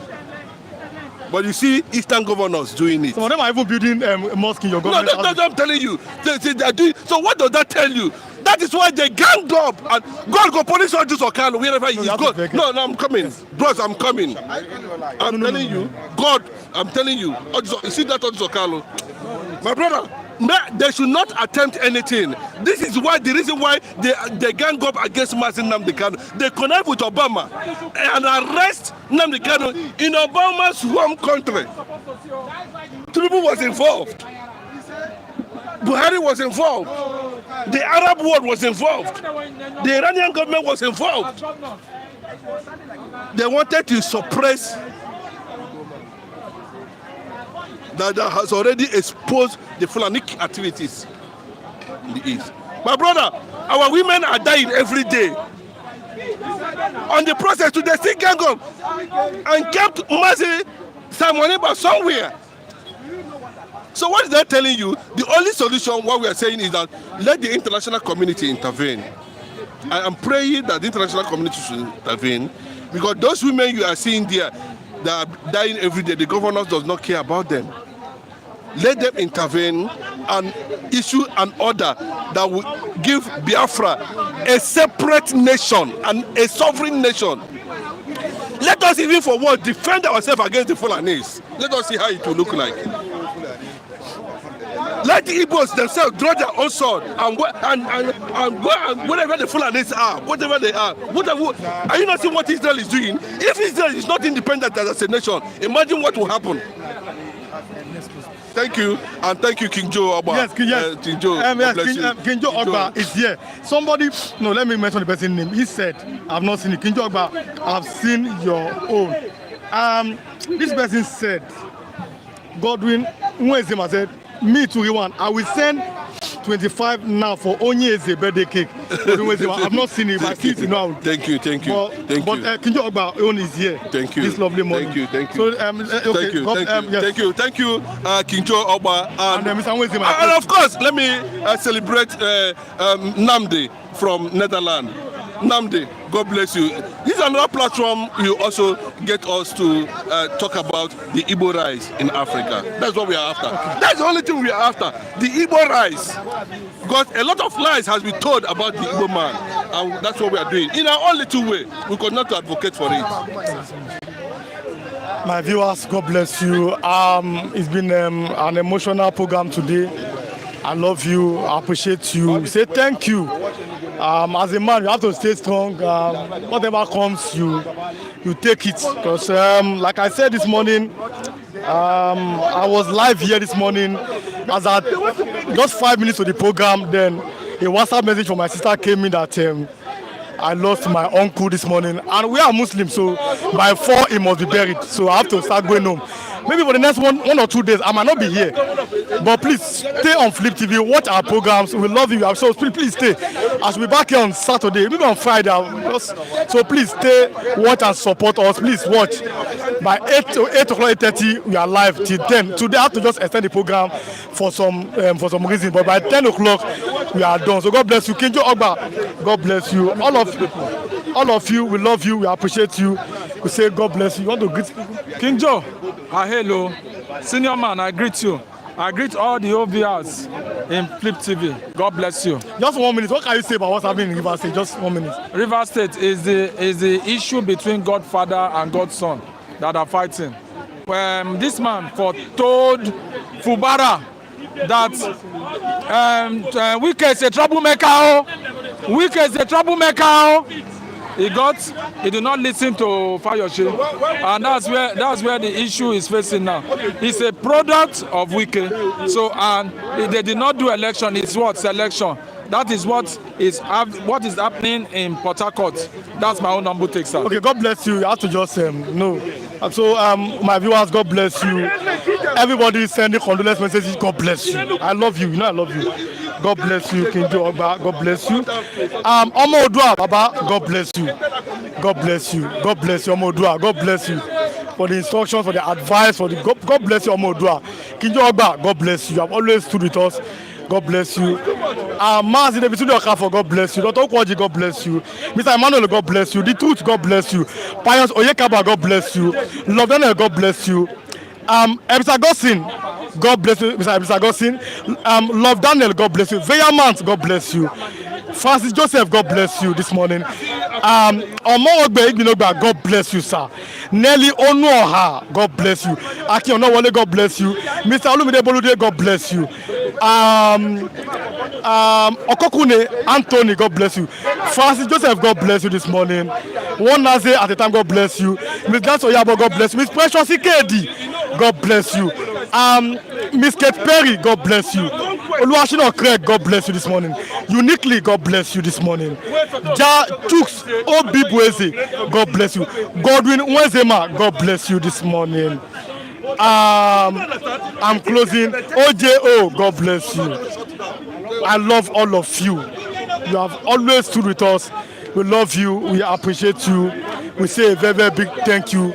Speaker 11: But you see Eastern governors doing it.
Speaker 1: Some of them are even building a mosque in your government.
Speaker 11: No, that's what I'm telling you. They are doing. So what does that tell you? That is why they ganged up and God go punish all this Okano wherever he is. God. No, I'm coming. Bros, I'm coming. I'm telling you. God, I'm telling you. You see that Okano? My brother, they should not attempt anything. This is why the reason why they gang up against Mazin Nnamdi Kanu. They connect with Obama and arrest Nnamdi Kanu in Obama's home country. Tinubu was involved. Buhari was involved. The Arab world was involved. The Iranian government was involved. They wanted to suppress that has already exposed the Fulani activities in the east. My brother, our women are dying every day. On the process to the still gang up and kept Mazi Simoniba somewhere. So what is that telling you? The only solution, what we are saying is that let the international community intervene. I am praying that the international community should intervene because those women you are seeing there that are dying every day, the governors does not care about them. Let them intervene and issue an order that will give Biafra a separate nation and a sovereign nation. Let us even for what defend ourselves against the Fulanis. Let us see how it will look like. Let the Igbos themselves draw their own sword and go and whatever the Fulanis are, whatever they are. Are you not seeing what Israel is doing? If Israel is not independent as a nation, imagine what will happen. Thank you, and thank you, King Joe Ogba.
Speaker 1: Yes,
Speaker 11: King Joe.
Speaker 1: King Joe Ogba is here. Somebody, no, let me mention the person's name. He said, I've not seen it. King Joe Ogba, I've seen your own. This person said, Godwin Nwezema said, me too, Iwan, I will send 25 now for Onyeze birthday cake. I've not seen it, but I see it now.
Speaker 11: Thank you. Thank you.
Speaker 1: But King Joe Ogba own is here.
Speaker 11: Thank you.
Speaker 1: This lovely morning.
Speaker 11: Thank you.
Speaker 1: So, okay,
Speaker 11: Thank you, King Joe Ogba.
Speaker 1: And Mr. Nwezema.
Speaker 11: And of course, let me celebrate Namdi from Netherlands. Namdi, God bless you. This is another platform you also get us to talk about the Igbo rise in Africa. That's what we are after. That's the only thing we are after. The Igbo rise. Because a lot of lies has been told about the Igbo man. And that's what we are doing. In our own little way, we could not advocate for it.
Speaker 1: My viewers, God bless you. It's been an emotional program today. I love you. I appreciate you. Say thank you. As a man, you have to stay strong. Whatever comes, you take it. Because, like I said this morning, I was live here this morning. As at just 5 minutes of the program, then a WhatsApp message from my sister came in that I lost my uncle this morning, and we are Muslims, so by 4 he must be buried. So I have to start going home. Maybe for the next one or 2 days, I might not be here. But please stay on Flip TV, watch our programs. We love you. So please stay. I should be back here on Saturday, maybe on Friday. So please stay, watch and support us. Please watch. By 8 o'clock, 8:30, we are live till 10. Today I have to just extend the program for some reason. But by 10 o'clock, we are done. So God bless you. King Joe Ogba, God bless you. All of you, we love you. We appreciate you. We say God bless you. You want to greet people?
Speaker 12: King Joe, hello. Senior man, I greet you. I greet all the OVRs in Flip TV. God bless you.
Speaker 1: Just 1 minute. What can you say about what's happening in Rivers State? Just 1 minute.
Speaker 12: Rivers State is the issue between Godfather and Godson that are fighting. This man told Fubara that Wike is a troublemaker. Wike is a troublemaker. He did not listen to Fayoshe, and that's where the issue is facing now. It's a product of Wike, so and they did not do election. It's what selection. That is what is happening in Port Harcourt. That's my own humble take, sir.
Speaker 1: Okay, God bless you. You have to just know. So my viewers, God bless you. Everybody is sending condolence messages. God bless you. I love you. You know I love you. God bless you, King Joe Ogba. God bless you. Omo Odua, Baba. God bless you. God bless you. God bless you, Omo Odua. God bless you for the instructions, for the advice, for the God bless you, Omo Odua. King Joe Ogba, God bless you. You have always stood with us. God bless you. Mazi David for God bless you. Dr. Okwaji, God bless you. Mr. Emmanuel, God bless you. The Truth, God bless you. Pius Oyekaba, God bless you. Love Daniel, God bless you. Mr. Gossin, God bless you. Mr. Gossin. Love Daniel, God bless you. Veyamant, God bless you. Francis Joseph, God bless you this morning. Omowogbe Igbinogba, God bless you, sir. Nelly Onuoha, God bless you. Aki Onowole, God bless you. Mr. Olumide Bolude, God bless you. Okokune Anthony, God bless you. Francis Joseph, God bless you this morning. One Naze at the time, God bless you. Miss Dance Oyabo, God bless you. Miss Precious Ikedi, God bless you. Miss Kate Perry, God bless you. Oluwashino Craig, God bless you this morning. Uniquely, God bless you this morning. Ja Chooks Obibweze, God bless you. Godwin Nwezema, God bless you this morning. I'm closing. OJO, God bless you. I love all of you. You have always stood with us. We love you. We appreciate you. We say a very, very big thank you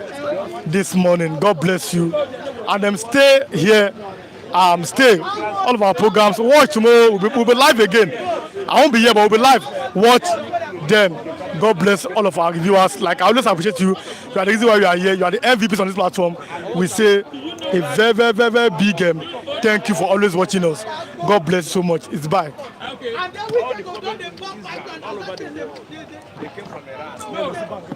Speaker 1: this morning. God bless you. And then stay here. Stay. All of our programs. Watch tomorrow. We'll be live again. I won't be here, but we'll be live. Watch then. God bless all of our viewers. Like I always appreciate you. You are the reason why we are here. You are the MVPs on this platform. We say a very, very, very, very big thank you for always watching us. God bless you so much. It's bye. Okay.